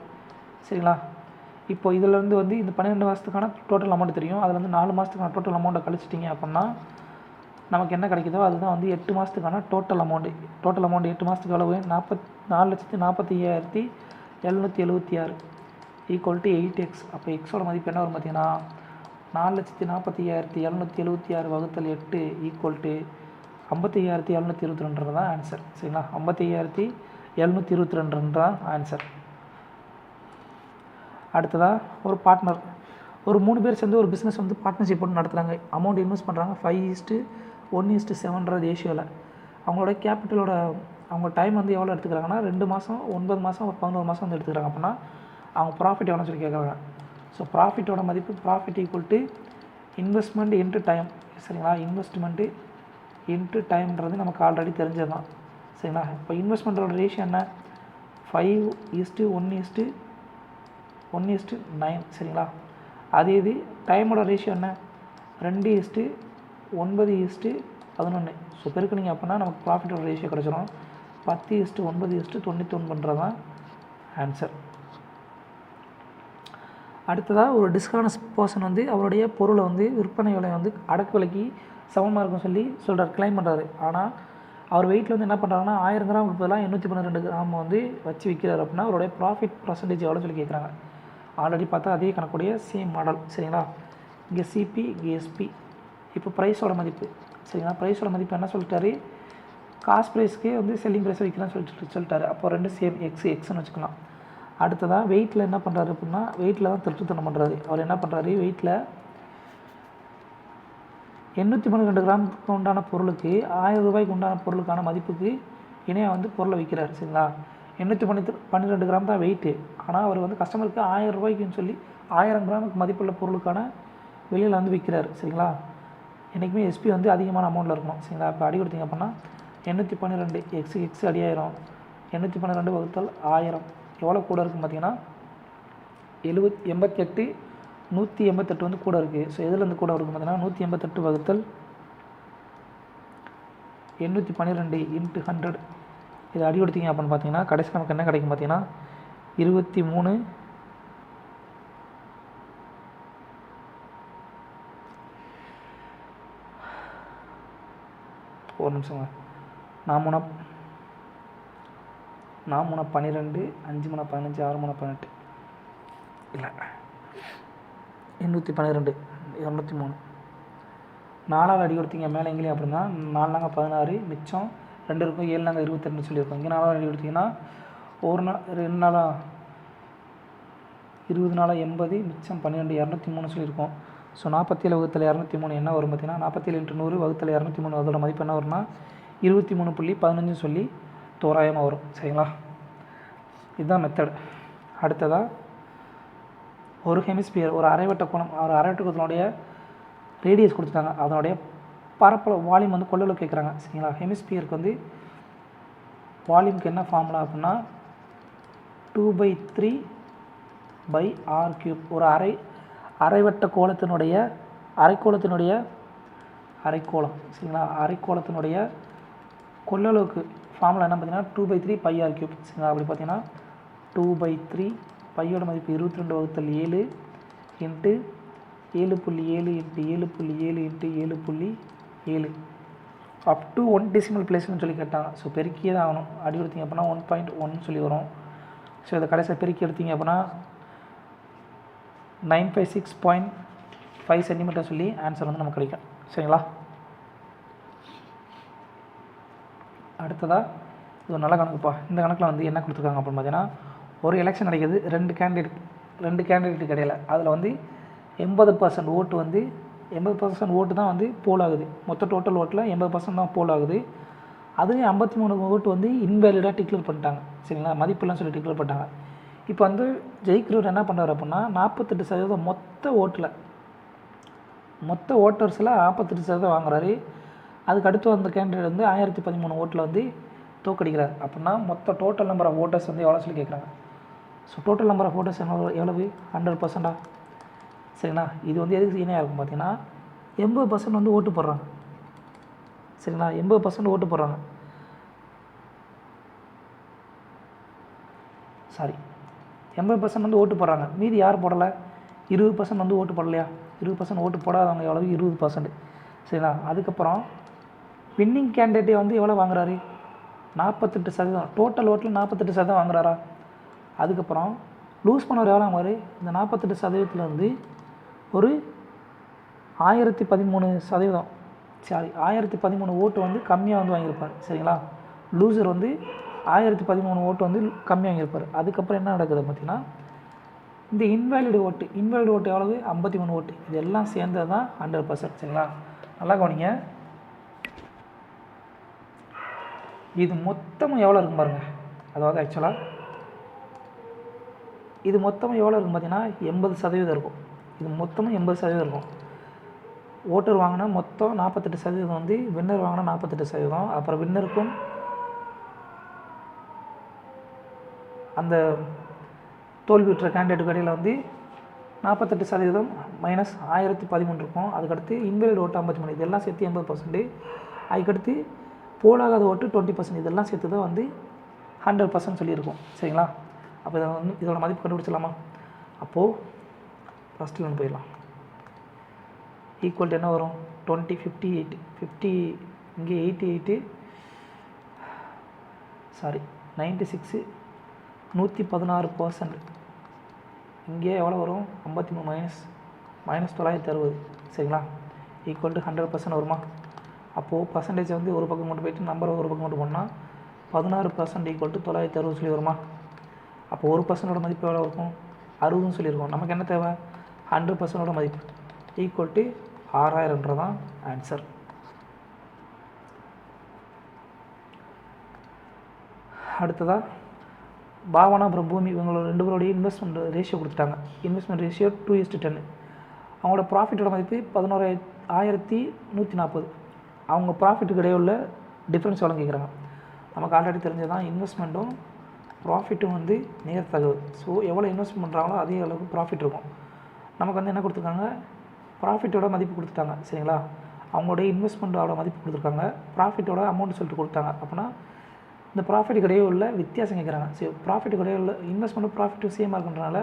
சரிங்களா, இப்போ இதிலேருந்து வந்து இந்த 12 மாதத்துக்கான டோட்டல் அமௌண்ட் தெரியும். அதில் வந்து 4 மாதத்துக்கான டோட்டல் அமௌண்ட்டை கழிச்சிட்டிங்க அப்படின்னா நமக்கு என்ன கிடைக்குதோ அதுதான் வந்து 8 மாதத்துக்கான டோட்டல் அமௌண்ட்டு. 8 மாதத்துக்கு எவ்வளவு 4,45,776 = 8x. அப்போ எக்ஸோட மதிப்பு என்ன வரும் பார்த்தீங்கன்னா 4,45,776 வகுத்தல் 8 = 55,722 தான் ஆன்சர். சரிங்களா, 55,722 தான் ஆன்சர். அடுத்ததாக ஒரு பார்ட்னர், ஒரு 3 பேர் சேர்ந்து ஒரு பிஸ்னஸ் வந்து பார்ட்னர்ஷிப் போட்டு நடத்துகிறாங்க. அமௌண்ட் இன்வெஸ்ட் பண்ணுறாங்க 5:1:7 ரேஷியோவில். அவங்களோட கேபிட்டலோட அவங்க டைம் வந்து எவ்வளோ எடுத்துக்கிறாங்கன்னா 2 மாதம் 9 மாதம் ஒரு 11 மாதம் வந்து எடுத்துக்கிறாங்க. அப்படின்னா அவங்க ப்ராஃபிட் எவ்வளோன்னு சொல்லி கேட்குறாங்க. ஸோ ப்ராஃபிட்டோட மதிப்பு ப்ராஃபிட் = இன்வெஸ்ட்மெண்ட் இன்ட்டு டைம். சரிங்களா, இன்வெஸ்ட்மெண்ட்டு இன்ட்டு டைம்ன்றது நமக்கு ஆல்ரெடி தெரிஞ்சது தான். சரிங்களா, இப்போ இன்வெஸ்ட்மெண்ட்டோட ரேஷியோ என்ன 5:1:9. சரிங்களா, அதே இது டைமோட ரேஷியோ என்ன 2:9:11. ஸோ பெருக்குனிங்க அப்படின்னா நமக்கு ப்ராஃபிட்டோட ரேஷியோ கிடச்சிரும் 10:9:99 தான் ஆன்சர். அடுத்ததாக ஒரு டிஸ்ஹானஸ்ட் பர்சன் வந்து அவருடைய பொருளை வந்து விற்பனை விலை வந்து அடக்கு விலைக்கு சமமாக இருக்குன்னு சொல்கிறார், கிளைம் பண்ணுறாரு. ஆனால் அவர் வெயிட்டில் வந்து என்ன பண்ணுறாங்கன்னா 1000 கிராம் பதிலாக 812 கிராம் வந்து வச்சு விற்கிறார். அப்படின்னா அவருடைய ப்ராஃபிட் பர்சன்டேஜ் எவ்வளோன்னு சொல்லி கேட்குறாங்க. ஆல்ரெடி பார்த்தா அதே கணக்குடைய சேம் மாடல். சரிங்களா, இங்கே சிபி இங்கே எஸ்பி. இப்போ ப்ரைஸோட மதிப்பு. சரிங்களா, ப்ரைஸோட மதிப்பு என்ன சொல்லிட்டாரு, காஸ்ட் ப்ரைஸ்க்கே வந்து செல்லிங் ப்ரைஸை விற்கலாம்னு சொல்லிட்டாரு. அப்போ 2 சேம் எக்ஸ்ன்னு வச்சுக்கலாம். அடுத்ததாக வெயிட்டில் என்ன பண்ணுறாரு அப்படின்னா, வெயிட்டில் தான் திருட்டுத்தனம் பண்ணுறாரு. அவர் என்ன பண்ணுறாரு, வெயிட்டில் 812 கிராமுக்கு உண்டான பொருளுக்கு 1000 ரூபாய்க்கு உண்டான பொருளுக்கான மதிப்புக்கு இணையாக வந்து பொருளை விற்கிறார். சரிங்களா, 812 கிராம் தான் வெயிட்டு. ஆனால் அவர் வந்து கஸ்டமருக்கு 1000 ரூபாய்க்குன்னு சொல்லி 1000 கிராமுக்கு மதிப்புள்ள பொருளுக்கான வெளியில் வந்து விற்கிறார். சரிங்களா, என்றைக்குமே எஸ்பி வந்து அதிகமான அமௌண்ட்டில் இருக்கணும். சரிங்களா, இப்போ அடி கொடுத்தீங்க அப்படின்னா 812 எக்ஸ் அடி ஆயிரும். 812 வகுத்தல் 1000 எவ்வளோ கூட இருக்குன்னு பார்த்தீங்கன்னா 88 188 வந்து கூட இருக்குது. ஸோ எதுலேருந்து கூட இருக்கும் பார்த்தீங்கன்னா 188 வகுத்தல் 812 × 100. இது அடி கொடுத்தீங்க அப்படின்னு பார்த்தீங்கன்னா கடைசி நமக்கு என்ன கிடைக்கும் பார்த்தீங்கன்னா 23 ஒரு நிமிஷங்க. 4 3 12 5 3 15 6 3 18 இல்லை 812 203 4ஆல் அடி கொடுத்தீங்க மேலே எங்கேயும் அப்படின்னா 4 நாங்கள் 16 மிச்சம் 2 இருக்கும் 7 நாங்கள் 22 சொல்லியிருக்கோம். இங்கே 4ஆல் அடி கொடுத்தீங்கன்னா ஒரு நாள் 2 நாளாக 20 நாளாக 80 மிச்சம் 12 203 சொல்லியிருக்கோம். ஸோ 47 வகுத்தல் 203 என்ன வரும் பார்த்தீங்கன்னா 47 × 100 வகுத்தல் 203 அதோட மதிப்பு என்ன வரும்னா 23.15 சொல்லி தோராயமாக வரும். சரிங்களா, இதுதான் மெத்தட். அடுத்ததாக ஒரு ஹெமிஸ்பியர் ஒரு அரைவட்ட கோணம், ஒரு அரைவட்ட கோணத்தினுடைய ரேடியஸ் கொடுத்துட்டாங்க, அதனுடைய பரப்பளவு வால்யூம் வந்து கொள்ளளவு கேட்குறாங்க. சரிங்களா, ஹெமிஸ்பியருக்கு வந்து வால்யூமுக்கு என்ன ஃபார்முலா அப்படின்னா 2/3/r3. ஒரு அரைவட்ட கோளத்தினுடைய அரைக்கோளம் சரிங்களா, அரைக்கோளத்தினுடைய கொள்ளளவுக்கு ஃபார்முலா என்ன பார்த்தீங்கன்னா 2/3/r3. சரிங்களா, அப்படி பார்த்தீங்கன்னா 2/3 பையோட மதிப்பு 22 வகுத்தல் 7 into 7.7 into 7.7 into 7.7 up to 1 decimal பிளேஸ்னு சொல்லி கேட்டாங்க. ஸோ பெருக்கியே தான் ஆகணும். அடி எடுத்தீங்க அப்படின்னா 1.1 சொல்லி வரும். ஸோ இதை கடைசியாக பெருக்கி எடுத்தீங்க அப்படின்னா 956.5 சென்டிமீட்டர் சொல்லி ஆன்சர் வந்து நமக்கு கிடைக்கும். சரிங்களா, அடுத்ததாக இது ஒரு நல்ல கணக்குப்பா. இந்த கணக்கில் வந்து என்ன கொடுத்துருக்காங்க அப்படின்னு பார்த்தீங்கன்னா, ஒரு எலெக்ஷன் நடக்குது, ரெண்டு கேண்டிடேட்டுக்கு இடையில. அதில் வந்து 80% ஓட்டு வந்து 80% ஓட்டு தான் வந்து போல் ஆகுது. மொத்த டோட்டல் ஓட்டில் 80% தான் போல் ஆகுது. அதுவே 53 ஓட்டு வந்து இன்வேலிடாக டிக்ளேர் பண்ணிட்டாங்க. சரிங்களா, மதிப்பெல்லாம் சொல்லி டிக்ளேர் பண்ணிட்டாங்க. இப்போ வந்து ஜெயிக்கிறவர் என்ன பண்ணுறாரு அப்படின்னா 48% மொத்த ஓட்டர்ஸில் 48% வாங்குறாரு. அதுக்கு அடுத்து வந்த கேண்டிடேட் வந்து 1013 ஓட்டில் வந்து தோக்கடிக்கிறார். அப்படின்னா மொத்த டோட்டல் நம்பர் ஆஃப் ஓட்டர்ஸ் வந்து எவ்வளோ சொல்லி கேட்குறாங்க. So total number of voters எவ்வளவு 100%. சரிங்களா, இது வந்து எதுக்கு இணையாக இருக்கும் பார்த்தீங்கன்னா 80% வந்து ஓட்டு போடுறாங்க. சரிங்களா, 80% ஓட்டு போடுறாங்க. 80% வந்து ஓட்டு போடுறாங்க. மீதி யார் போடலை? 20% வந்து ஓட்டு போடலையா? 20% ஓட்டு போடாதவங்க எவ்வளவு? 20%. சரிங்களா, அதுக்கப்புறம் வின்னிங் கேண்டிடேட்டே வந்து எவ்வளோ வாங்குறாரு? 48%. டோட்டல் ஓட்டில் 48% வாங்குறாரா? அதுக்கப்புறம் லூஸ் பண்ணவர் எவ்வளோ வாங்குவார்? இந்த 48% வந்து ஒரு 1013 ஓட்டு வந்து கம்மியாக வந்து வாங்கியிருப்பார். சரிங்களா, லூசர் வந்து 1013 ஓட்டு வந்து கம்மியாக வாங்கியிருப்பார். அதுக்கப்புறம் என்ன நடக்குது பார்த்தீங்கன்னா, இந்த இன்வேலிட் ஓட்டு எவ்வளவு? 53 ஓட்டு. இதெல்லாம் சேர்ந்தது தான் 100%. சரிங்களா, நல்லா கவனிங்க. இது மொத்தமும் எவ்வளோ இருக்கும் பாருங்கள். அதாவது ஆக்சுவலாக இது மொத்தமும் எவ்வளோ இருக்கும் பார்த்தீங்கன்னா 80% இருக்கும். இது மொத்தமும் 80% இருக்கும். ஓட்டர் வாங்கினா மொத்தம் 48% வந்து வின்னர் வாங்கினா 48%. அப்புறம் வின்னருக்கும் அந்த தோல்வி விட்டுற கேண்டிடேட்டுக்கு இடையில் வந்து 48% மைனஸ் 1013 இருக்கும். அதுக்கடுத்து இன்வேலிட் ஓட்டு 53. இதெல்லாம் சேர்த்து 80%. அதுக்கடுத்து போலாகாத ஓட்டு 20%. இதெல்லாம் சேர்த்து தான் வந்து 100% சொல்லியிருக்கோம். சரிங்களா, அப்போ இதை வந்து இதோட மதிப்பு கண்டுபிடிச்சிடலாமா? அப்போது ஃபஸ்ட்டில் ஒன்று போயிடலாம். ஈக்குவல் என்ன வரும்? 20 58 50 இங்கே 88 96 116%. இங்கே எவ்வளோ வரும்? 53 மைனஸ் 960. சரிங்களா, ஈக்குவல் டு 100% வருமா? அப்போது பர்சன்டேஜ் வந்து ஒரு பக்கம் கொண்டு போயிட்டு நம்பரை ஒரு பக்கம் கொண்டு போனால் 16% ஈக்குவல் டு 960 சொல்லி வருமா? அப்போ 1% மதிப்பு எவ்வளோ இருக்கும்? 60ன்னு சொல்லியிருக்கோம். நமக்கு என்ன தேவை? 100% மதிப்பு ஈக்குவல் டு 6000 தான் ஆன்சர். அடுத்ததாக பாவனா அப்புறம் பூமி இவங்களோட 2 பேருடைய இன்வெஸ்ட்மெண்ட் ரேஷியோ கொடுத்துட்டாங்க. Investment ratio 2:10. அவங்களோட ப்ராஃபிட்டோட மதிப்பு 11,140. அவங்க ப்ராஃபிட்டுக்கு இடையே உள்ள டிஃப்ரென்ஸ் எவ்வளோ கேட்குறாங்க. நமக்கு ஆல்ரெடி தெரிஞ்சதான் இன்வெஸ்ட்மெண்ட்டும் ப்ராஃபிட்டும் வந்து நிகழ்த்தகவு. ஸோ எவ்வளோ இன்வெஸ்ட் பண்ணுறாங்களோ அதே அளவுக்கு ப்ராஃபிட் இருக்கும். நமக்கு வந்து என்ன கொடுத்துருக்காங்க? ப்ராஃபிட்டோட மதிப்பு கொடுத்துட்டாங்க. சரிங்களா? அவங்களுடைய இன்வெஸ்ட்மெண்ட்டோட மதிப்பு கொடுத்துருக்காங்க, ப்ராஃபிட்டோட அமௌண்ட் சொல்லிட்டு கொடுத்தாங்க. அப்படின்னா இந்த ப்ராஃபிட்டுக்கு இடையே உள்ள வித்தியாசம் கேட்குறாங்க. சரி, ப்ராஃபிட்டுக்கு இடையே உள்ள இன்வெஸ்ட்மெண்ட்டும் ப்ராஃபிட்டும் சேமாக இருக்குன்றனால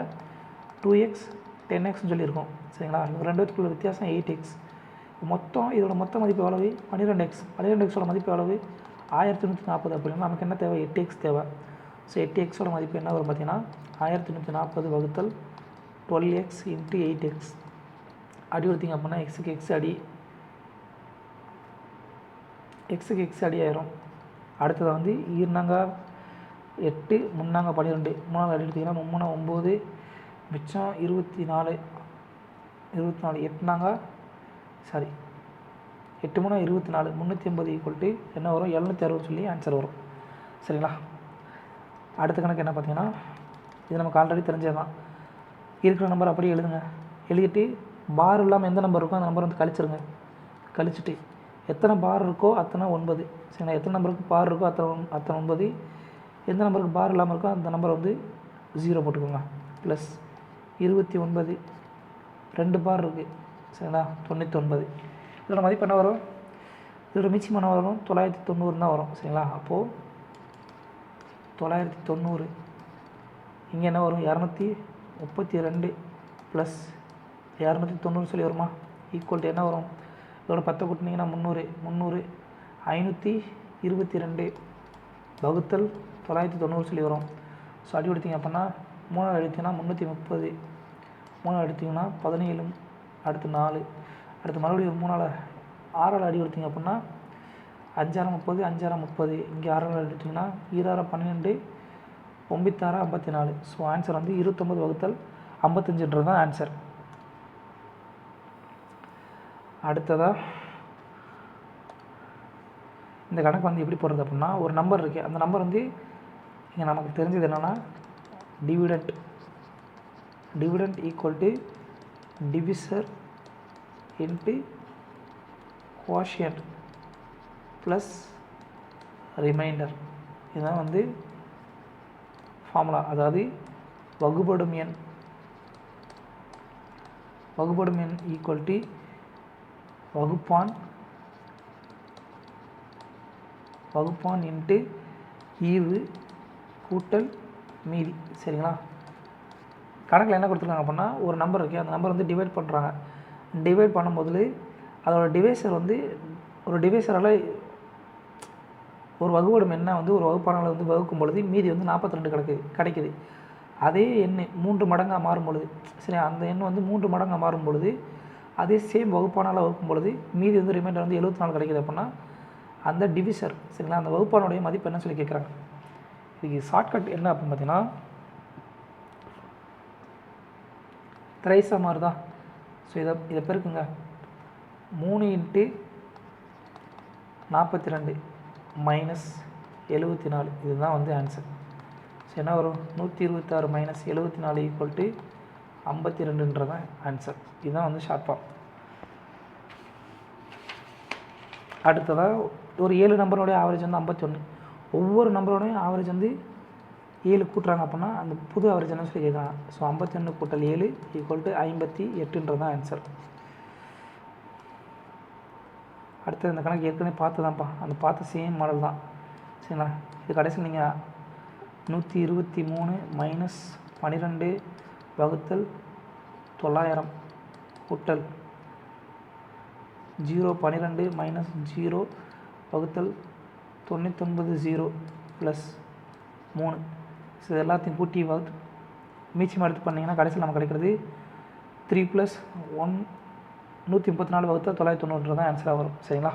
2x 10xன்னு சொல்லியிருக்கோம். சரிங்களா? இவங்க 2 பேத்துக்குள்ள வித்தியாசம் 8x. மொத்தம் இதோட மொத்த மதிப்பு எவ்வளவு? 12x. 12xோட மதிப்பு எவ்வளவு? 1140. அப்படின்னா நமக்கு என்ன தேவை? 8x தேவை. ஸோ 8xோட மதிப்பு என்ன வரும் பார்த்தீங்கன்னா 1140 வகுத்தல் 12x இன்ட்டு 8x. அடி கொடுத்தீங்க அப்படின்னா எக்ஸுக்கு எக்ஸ் அடி ஆயிரும். அடுத்தது வந்து ஈர்னாங்க 8, முன்னாங்க 12, மூணாவது அடி எடுத்திங்கன்னா 3 9, மிச்சம் 24, 8நாங்க 8 3 24, 380 ஈக்குவல் டு என்ன வரும்? 760 சொல்லி ஆன்சர் வரும். சரிங்களா? அடுத்த கணக்கு என்ன பார்த்தீங்கன்னா, இது நமக்கு ஆல்ரெடி தெரிஞ்சது தான். இருக்கிற நம்பர் அப்படியே எழுதுங்க. எழுதிட்டு பார் இல்லாமல் எந்த நம்பர் இருக்கோ அந்த நம்பர் வந்து கழிச்சிருங்க. கழிச்சிட்டு எத்தனை பார் இருக்கோ அத்தனை 9. சரிங்களா? எத்தனை நம்பருக்கு பார் இருக்கோ அத்தனை 9. எந்த நம்பருக்கு பார் இல்லாமல் இருக்கோ அந்த நம்பர் வந்து 0 போட்டுக்கோங்க. ப்ளஸ் 29, 2 பார் இருக்குது. சரிங்களா? 99. இதோட மதிப்பு என்ன வரும்? இதோட மிச்சம் என்ன வரும்? 990 தான் வரும். சரிங்களா? அப்போது 990 இங்கே என்ன வரும்? 232 ப்ளஸ் 290 சொல்லி வருமா? ஈக்குவல் டு என்ன வரும்? இதோட 10 கூட்டினீங்கன்னா 300 522 வகுத்தல் 990 சொல்லி வரும். ஸோ அடி எடுத்திங்க அப்படின்னா 3 எடுத்திங்கன்னா 330, 3 எடுத்திங்கன்னா 17, அடுத்து 4, அடுத்து மறுபடியும் 6 அடி எடுத்திங்க அப்படின்னா 5 30, 5 30. இங்கே 6 எடுத்திங்கன்னா 2 12, 9 54. ஸோ ஆன்சர் வந்து 29 வகுத்தல் 55 தான் ஆன்சர். அடுத்ததாக இந்த கணக்கு வந்து எப்படி போடுறது அப்படின்னா, ஒரு நம்பர் இருக்குது. அந்த நம்பர் வந்து இங்கே நமக்கு தெரிஞ்சது என்னென்னா dividend equal to divisor into quotient plus reminder. இதுதான் வந்து ஃபார்முலா. அதாவது வகுபடும் எண் ஈக்குவல் டு வகுப்பான் இன்ட்டு ஈவு கூட்டல் மீதி. சரிங்களா? கணக்கில் என்ன கொடுத்துருக்காங்க அப்படின்னா, ஒரு நம்பர் இருக்குது. அந்த நம்பர் வந்து டிவைட் பண்ணுறாங்க. டிவைட் பண்ணும்போது அதோட டிவைசர் வந்து ஒரு டிவைசரால் ஒரு வகுபடும் எண்ணை வந்து ஒரு வகுப்பானால் வந்து வகுக்கும் பொழுது மீதி வந்து 42 கிடைக்குது. அதே எண் 3 மடங்காக மாறும் பொழுது, சரி, அந்த எண் வந்து 3 மடங்காக மாறும் பொழுது அதே சேம் வகுப்பானால் வகுக்கும் பொழுது மீதி வந்து ரிமைண்டர் வந்து 74 கிடைக்குது. அப்படின்னா அந்த டிவிசர், சரிங்களா, அந்த வகுப்பானுடைய மதிப்பு என்ன சொல்லி கேட்குறாங்க. இதுக்கு ஷார்ட்கட் என்ன அப்படின்னு பார்த்தீங்கன்னா, திரைசா மாறுதா? ஸோ இதை பெருக்குங்க. 3 × 42 மைனஸ் 74. இதுதான் வந்து ஆன்சர். ஸோ என்ன வரும்? 126 மைனஸ் 74 ஈக்குவல் டு 52தான் ஆன்சர். இதுதான் வந்து ஷார்ட் ஃபார்ம். அடுத்ததாக ஒரு 7 நம்பரோடைய ஆவரேஜ் வந்து 51. ஒவ்வொரு நம்பரோடையும் ஆவரேஜ் வந்து 7 கூட்டுறாங்க அப்படின்னா அந்த புது ஆவரேஜ் என்ன சொல்லி கேட்குறாங்க. ஸோ 51 கூட்டல் 7 ஈக்குவல் டு 58தான் ஆன்சர். அடுத்து இந்த கணக்கு ஏற்கனவே பார்த்துதான்ப்பா, அந்த பார்த்த சேம் மாடல் தான். சரிங்களா? இது கடைசியில் நீங்கள் 123 மைனஸ் 12 வகுத்தல் 900 கூட்டல் 012 மைனஸ் 0 வகுத்தல் 99 0 ப்ளஸ் 3. ஸோ இது எல்லாத்தையும் கூட்டி வகுத்து மீச்சம் எடுத்து பண்ணிங்கன்னா கடைசியில் நமக்கு கிடைக்கிறது 3 + 1 134 வகுத்தல் 990 தான் ஆன்சராக வரும். சரிங்களா?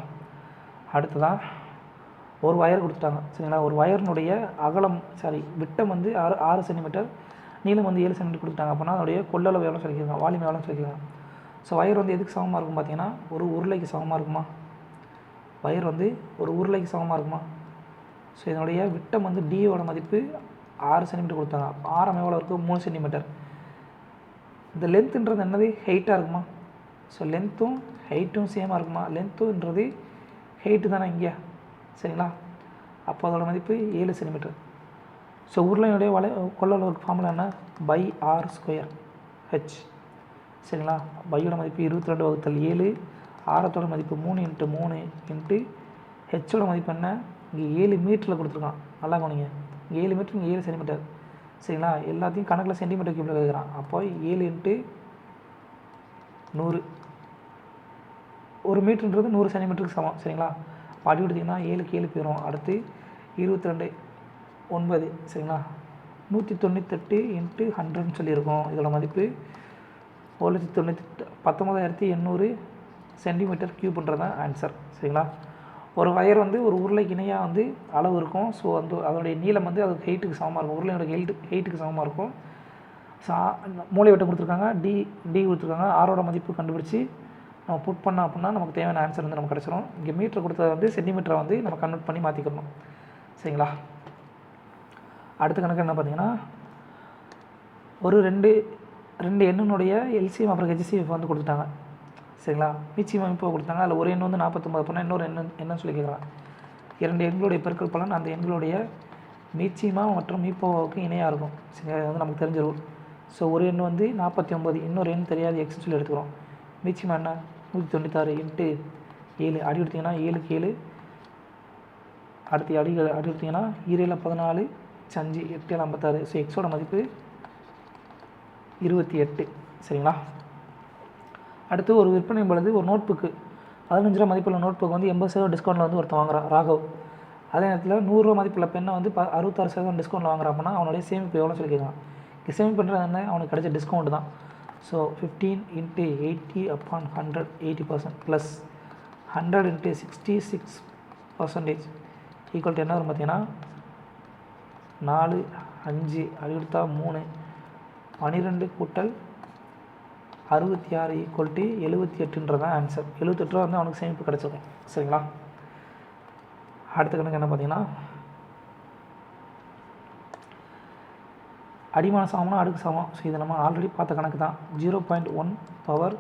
அடுத்ததான் ஒரு வயர் கொடுத்துட்டாங்க சரிங்களா. ஒரு வயரினுடைய அகலம் விட்டம் வந்து 6 சென்டிமீட்டர், நீளம் வந்து 7 சென்டிமீட்டர் கொடுத்துட்டாங்க அப்படின்னா அதோடைய கொள்ளளவு எவ்வளோ சொல்லிக்கிறாங்க, வால்யூம் எவ்வளோ சொல்லிக்கிறாங்க. ஸோ வயர் வந்து எதுக்கு சமமாக இருக்கும் பார்த்தீங்கன்னா ஒரு உருளைக்கு சமமாக இருக்குமா, வயர் வந்து ஒரு உருளைக்கு சமமாக இருக்குமா. ஸோ இதனுடைய விட்டம் வந்து டியோட மதிப்பு 6 சென்டிமீட்டர் கொடுத்தாங்க. ஆரம் எவ்வளோ இருக்குது, 3 சென்டிமீட்டர். இந்த லென்த்துன்றது என்னது, ஹைட்டாக இருக்குமா. ஸோ லென்த்தும் ஹைட்டும் சேமாக இருக்குமா, லென்த்துன்றது ஹைட்டு தானே இங்கே சரிங்களா. அப்போ அதோட மதிப்பு 7 சென்டிமீட்டர். ஸோ உருளையினுடைய கொள்ளளவுக்கு ஃபார்முலா என்ன, பை ஆர் ஸ்கொயர் ஹெச் சரிங்களா. பையோட மதிப்பு 22/7, ஆரத்தோட மதிப்பு 3 × 3 இன்ட்டு ஹெச்சோட மதிப்பு என்ன, இங்கே 7 மீட்டரில் கொடுத்துருக்கான். நல்லா கவனிங்க, இங்கே 7 மீட்டர், இங்கே 7 சென்டிமீட்டர் சரிங்களா. எல்லாத்தையும் கணக்கில் சென்டிமீட்டர் கியூபில் கேட்குறான். அப்போ 7 × 100, ஒரு மீட்டருன்றது 100 சென்டிமீட்டருக்கு சமம் சரிங்களா. அப்போ அடி கொடுத்திங்கன்னா 7க்கு 7 போயிடும். அடுத்து 22 9 சரிங்களா. 198 × 100ன்னு சொல்லியிருக்கோம். இதோட மதிப்பு 19,800 சென்டிமீட்டர் க்யூப்ன்றது தான் ஆன்சர் சரிங்களா. ஒரு வயர் வந்து ஒரு உருளைக்கு இணையாக வந்து அளவு இருக்கும். ஸோ அதோடைய நீளம் வந்து அது ஹைட்டுக்கு சமமாக இருக்கும், உருளையோட ஹைட்டுக்கு சமமாக இருக்கும். ஸோ மூளை விட்டம் கொடுத்துருக்காங்க, டி கொடுத்துருக்காங்க. ஆரோட மதிப்பு கண்டுபிடிச்சி நம்ம புட் பண்ணோம் அப்படின்னா நமக்கு தேவையான ஆன்சர் வந்து நமக்கு கிடச்சிரும். இங்கே மீட்டர் கொடுத்ததை வந்து சென்டிமீட்டரை வந்து நம்ம கன்வெர்ட் பண்ணி மாற்றிக்கணும் சரிங்களா. அடுத்த கணக்கு என்ன பார்த்தீங்கன்னா, ஒரு ரெண்டு எண்ணினுடைய எல்சிஎம் அப்புறம் ஹெச்சிஎஃப் வந்து கொடுத்துட்டாங்க சரிங்களா. மீச்சிஎம் இப்போ கொடுத்தாங்க. அதில் ஒரு எண் வந்து 49 பண்ணால் இன்னொரு என்னன்னு சொல்லி கேட்குறாங்க. 2 எண்களுடைய பெருக்கல் பலன் அந்த எண்களுடைய மீச்சிமா மற்றும் மீப்போவுக்கு இணையாக இருக்கும் சரிங்களா. இது வந்து நமக்கு தெரிஞ்ச ரூல். ஸோ ஒரு எண் வந்து 49, இன்னொரு எண் தெரியாது எக்ஸ்ன்னு சொல்லி எடுத்துக்கிறோம். மீச்சிமா என்ன 196 × 7, அடி எடுத்திங்கன்னா 7க்கு 7, அடுத்து அடி எடுத்திங்கன்னா 7 14, 5 8 56. ஸோ எக்ஸோட மதிப்பு 28 சரிங்களா. அடுத்து ஒரு விற்பனை பொழுது ஒரு நோட் புக்கு 15 ரூபா மதிப்புள்ள நோட் புக் வந்து 80% டிஸ்கவுண்ட்டில் வந்து ஒருத்தன் வாங்குறான் ராகவ். அதே நேரத்தில் 100 ரூபா மதிப்புள்ள பெண்ணை வந்து 66% டிஸ்கவுண்ட்டில் வாங்குறாங்கன்னா அவனுடைய சேமிப்பு எவ்வளோ சொல்லி கேட்கலாம். இங்கே சேமிப்பு பண்ணுறது என்ன, அவனுக்கு கிடைச்ச டிஸ்கவுண்ட் தான். ஸோ 15 × 80/100 80% ப்ளஸ் 100 × 66% ஈக்குவல் டு என்ன வரும் பார்த்தீங்கன்னா 4 5 அது எடுத்தா 3 12 கூட்டல் 66 ஈக்குவல் டு 78ன்றது தான் ஆன்சர். 78 ரூபா வந்து அவனுக்கு சேமிப்பு கிடச்சிருக்கும் சரிங்களா. அடுத்த கணக்கு என்ன பார்த்தீங்கன்னா, அடிமான சமம்னா அடுக்கு சமம். ஸோ இதை நம்ம ஆல்ரெடி பார்த்த கணக்கு தான். 0.1 பவர்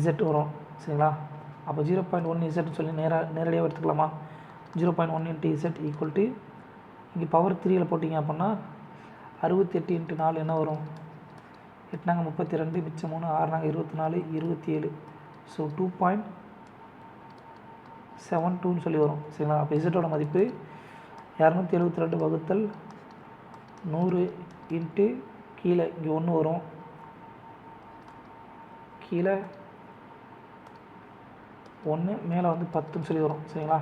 Z வரும் சரிங்களா. அப்போ 0.1 Z சொல்லி நேரடியாக எடுத்துக்கலாமா. 0.1 × Z ஈக்குவல் டு இங்கே பவர் 3ல் போட்டிங்க அப்படின்னா 68 × 4 என்ன வரும், 8 32 மிச்சம் 3 6 24 27. ஸோ 2.72ன்னு சொல்லி வரும் சரிங்களா. அப்போ இசட்டோட மதிப்பு 272/100 இன்ட்டு கீழே இங்கே 1 வரும், கீழே 1 மேலே வந்து 10ன்னு சொல்லி வரும் சரிங்களா.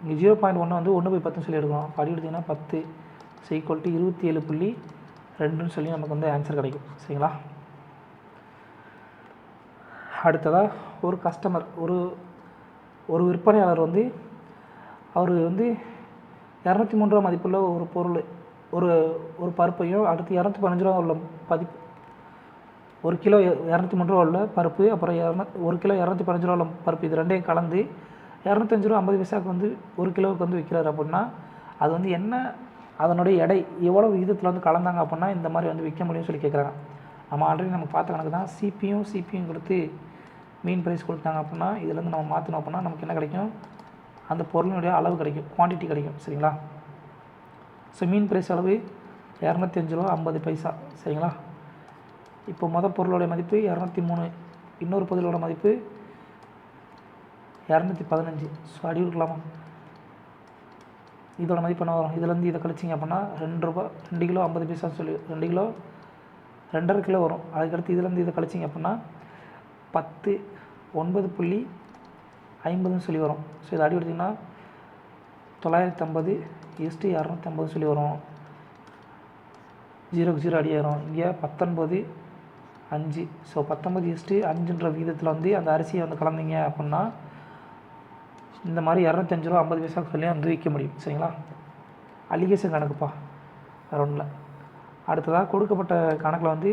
இங்கே 0.1 வந்து 1/10ன்னு சொல்லி எடுக்கணும். படி எடுத்திங்கன்னா 10 ஈக்குவல் டு 27.2ன்னு சொல்லி நமக்கு வந்து ஆன்சர் கிடைக்கும் சரிங்களா. அடுத்ததாக ஒரு கஸ்டமர் ஒரு விற்பனையாளர் வந்து அவர் வந்து 203 ரூபா மதிப்புள்ள ஒரு பொருள் ஒரு பருப்பையும் அடுத்து 215 ரூபா உள்ள ஒரு கிலோ 203 ரூபா உள்ள பருப்பு, அப்புறம் 1 கிலோ 215 ரூபா உள்ள பருப்பு, இது ரெண்டையும் கலந்து 205 ரூபா 50 பைசாவுக்கு வந்து ஒரு கிலோவுக்கு வந்து விற்கிறாரு அப்படின்னா அது வந்து என்ன, அதனுடைய எடை எவ்வளோ விகிதத்தில் வந்து கலந்தாங்க அப்படின்னா இந்த மாதிரி வந்து விற்க முடியும்னு சொல்லி கேட்குறாங்க. நம்ம ஆல்ரெடி நம்ம பார்த்த கணக்கு தான். சிபியும் கொடுத்து மீன் ப்ரைஸ் கொடுத்தாங்க அப்படின்னா இதுலேருந்து நம்ம மாற்றினோம் அப்படின்னா நமக்கு என்ன கிடைக்கும், அந்த பொருளினுடைய அளவு கிடைக்கும், குவான்டிட்டி கிடைக்கும் சரிங்களா. ஸோ மீன் ப்ரைஸ் அளவு 205 ரூபா 50 பைசா சரிங்களா. இப்போ மொதல் பொருளோடைய மதிப்பு 203, இன்னொரு பொருளோட மதிப்பு 215. ஸோ அடி கொடுக்கலாமா. இதோட மதிப்பு என்ன வரும், இதுலேருந்து இதை கழிச்சிங்க அப்படின்னா 2 ரூபா 2 கிலோ 50 பைசா சொல்லி 2 கிலோ 2.5 கிலோ வரும். அதுக்கடுத்து இதுலேருந்து இதை கழிச்சிங்க அப்படின்னா 10 9.50ன்னு சொல்லி வரும். ஸோ இதை அடி எடுத்திங்கன்னா 950/250 சொல்லி வரும். 0க்கு 0 அடி ஆயிரும். இங்கே 19.5. ஸோ 19/5ன்ற விகிதத்தில் வந்து அந்த அரிசியை வந்து கலந்தீங்க அப்படின்னா இந்த மாதிரி 205 ரூபா 50 பைசாவுக்கு சொல்லி வந்து விற்க முடியும். சரிங்களா? அலிகேஷன் கணக்குப்பா, வேறு ஒன்றும் இல்லை. அடுத்ததாக கொடுக்கப்பட்ட கணக்கில் வந்து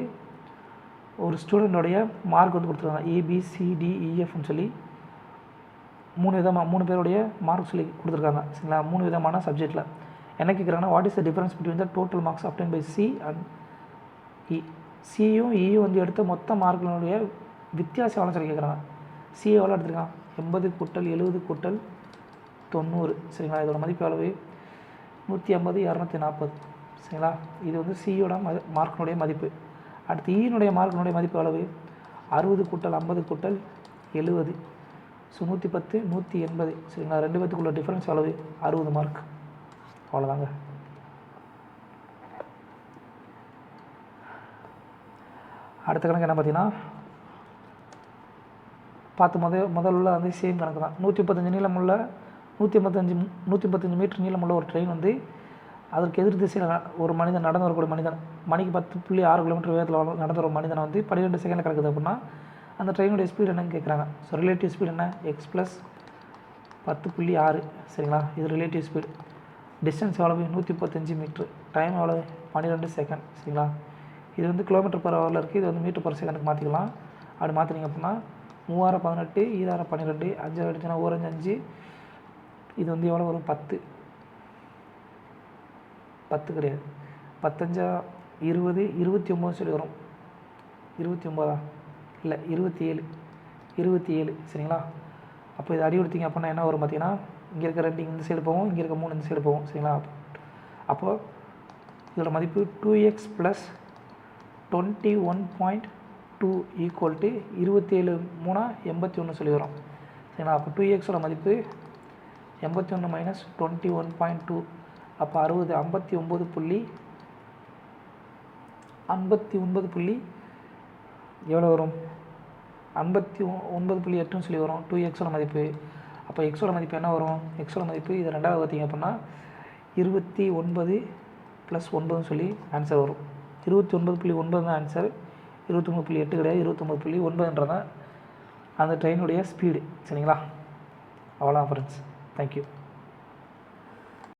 ஒரு ஸ்டூடெண்ட்டோடைய மார்க் வந்து கொடுத்துருக்காங்க. ABCDEFன்னு சொல்லி 3 பேருடைய மார்க் சொல்லி கொடுத்துருக்காங்க. சரிங்களா? 3 விதமான சப்ஜெக்டில் என்ன கேட்குறாங்கன்னா, what is the difference between the total marks obtained by C and E. சியும் இயும் வந்து எடுத்த மொத்த மார்க்கினுடைய வித்தியாசம் எவ்வளோ சொல்லி கேட்குறாங்க. சி எவ்வளோ எடுத்துருக்கான்? 80 கூட்டல் 70 கூட்டல் 90. சரிங்களா? இதோட மதிப்பு எவ்வளவு? 150 240. சரிங்களா? இது வந்து சியோட மார்க்கினுடைய மதிப்பு. அடுத்து ஈனுடைய மார்க்கினுடைய மதிப்பு எவ்வளவு? 60 கூட்டல் 50 கூட்டல் 70. ஸோ 110 180. சரிங்களா? 2 பேத்துக்குள்ள டிஃப்ரென்ஸ் எவ்வளவு? 60 மார்க். அவ்வளோதாங்க. அடுத்த கணக்கு என்ன பார்த்தீங்கன்னா, முதல்ல வந்து சேம் கணக்கு தான். 135 நீளமுள்ள 135 மீட்டர் நீளமுள்ள ஒரு ட்ரெயின் வந்து அதற்கு எதிர் திசையில் ஒரு மனிதன் நடந்து வரக்கூடிய மனிதன் மணிக்கு 10.6 கிலோமீட்டர் வேகத்தில் நடந்து வர மனிதனை வந்து 12 செகண்டில் கிடக்குது அப்படின்னா அந்த ட்ரெயினுடைய ஸ்பீடு என்னன்னு கேட்குறாங்க. ஸோ ரிலேட்டிவ் ஸ்பீடு என்ன? X plus 10.6. சரிங்களா? இது ரிலேட்டிவ் ஸ்பீடு. டிஸ்டன்ஸ் எவ்வளவு? 135 மீட்ரு. டைம் எவ்வளவு? 12 செகண்ட். சரிங்களா? இது வந்து கிலோமீட்டர் பர் ஹவரில் இருக்குது. இது வந்து மீட்டர் பர் செகண்டுக்கு மாற்றிக்கலாம். அப்படி மாற்றினீங்க அப்படின்னா 3018 12 5 அடிச்சுன்னா 1 5. இது வந்து எவ்வளோ வரும்? 10 கிடையாது, 10 20 29 சொல்லி வரும். 29 இல்லை 27. சரிங்களா? அப்போ இது அடி கொடுத்தீங்க அப்படின்னா என்ன வரும் பார்த்தீங்கன்னா, இங்கே இருக்க 2 இந்த சைடு போகும், இங்கே இருக்க 3 இந்த சைடு போகும். சரிங்களா? அப்போது இதோட மதிப்பு 2x + 21.2 ஈக்குவல் டு 27 3 81 சொல்லி வரும். சரிங்களா? அப்போ 2xோட மதிப்பு 81 - 21.2. அப்போ 60 59 எவ்வளோ வரும்? 59.8 சொல்லி வரும் 2xோட மதிப்பு. அப்போ எக்ஸோட மதிப்பு என்ன வரும்? எக்ஸோட மதிப்பு இது ரெண்டாவது பார்த்திங்க அப்படின்னா 29 + 9 சொல்லி ஆன்சர் வரும். 29.9 தான் ஆன்சர். 29.8 கிடையாது, 29.9ன்றதான் அந்த ட்ரெயினுடைய ஸ்பீடு. சரிங்களா? அவ்வளோதான் ஃப்ரெண்ட்ஸ். தேங்க்யூ.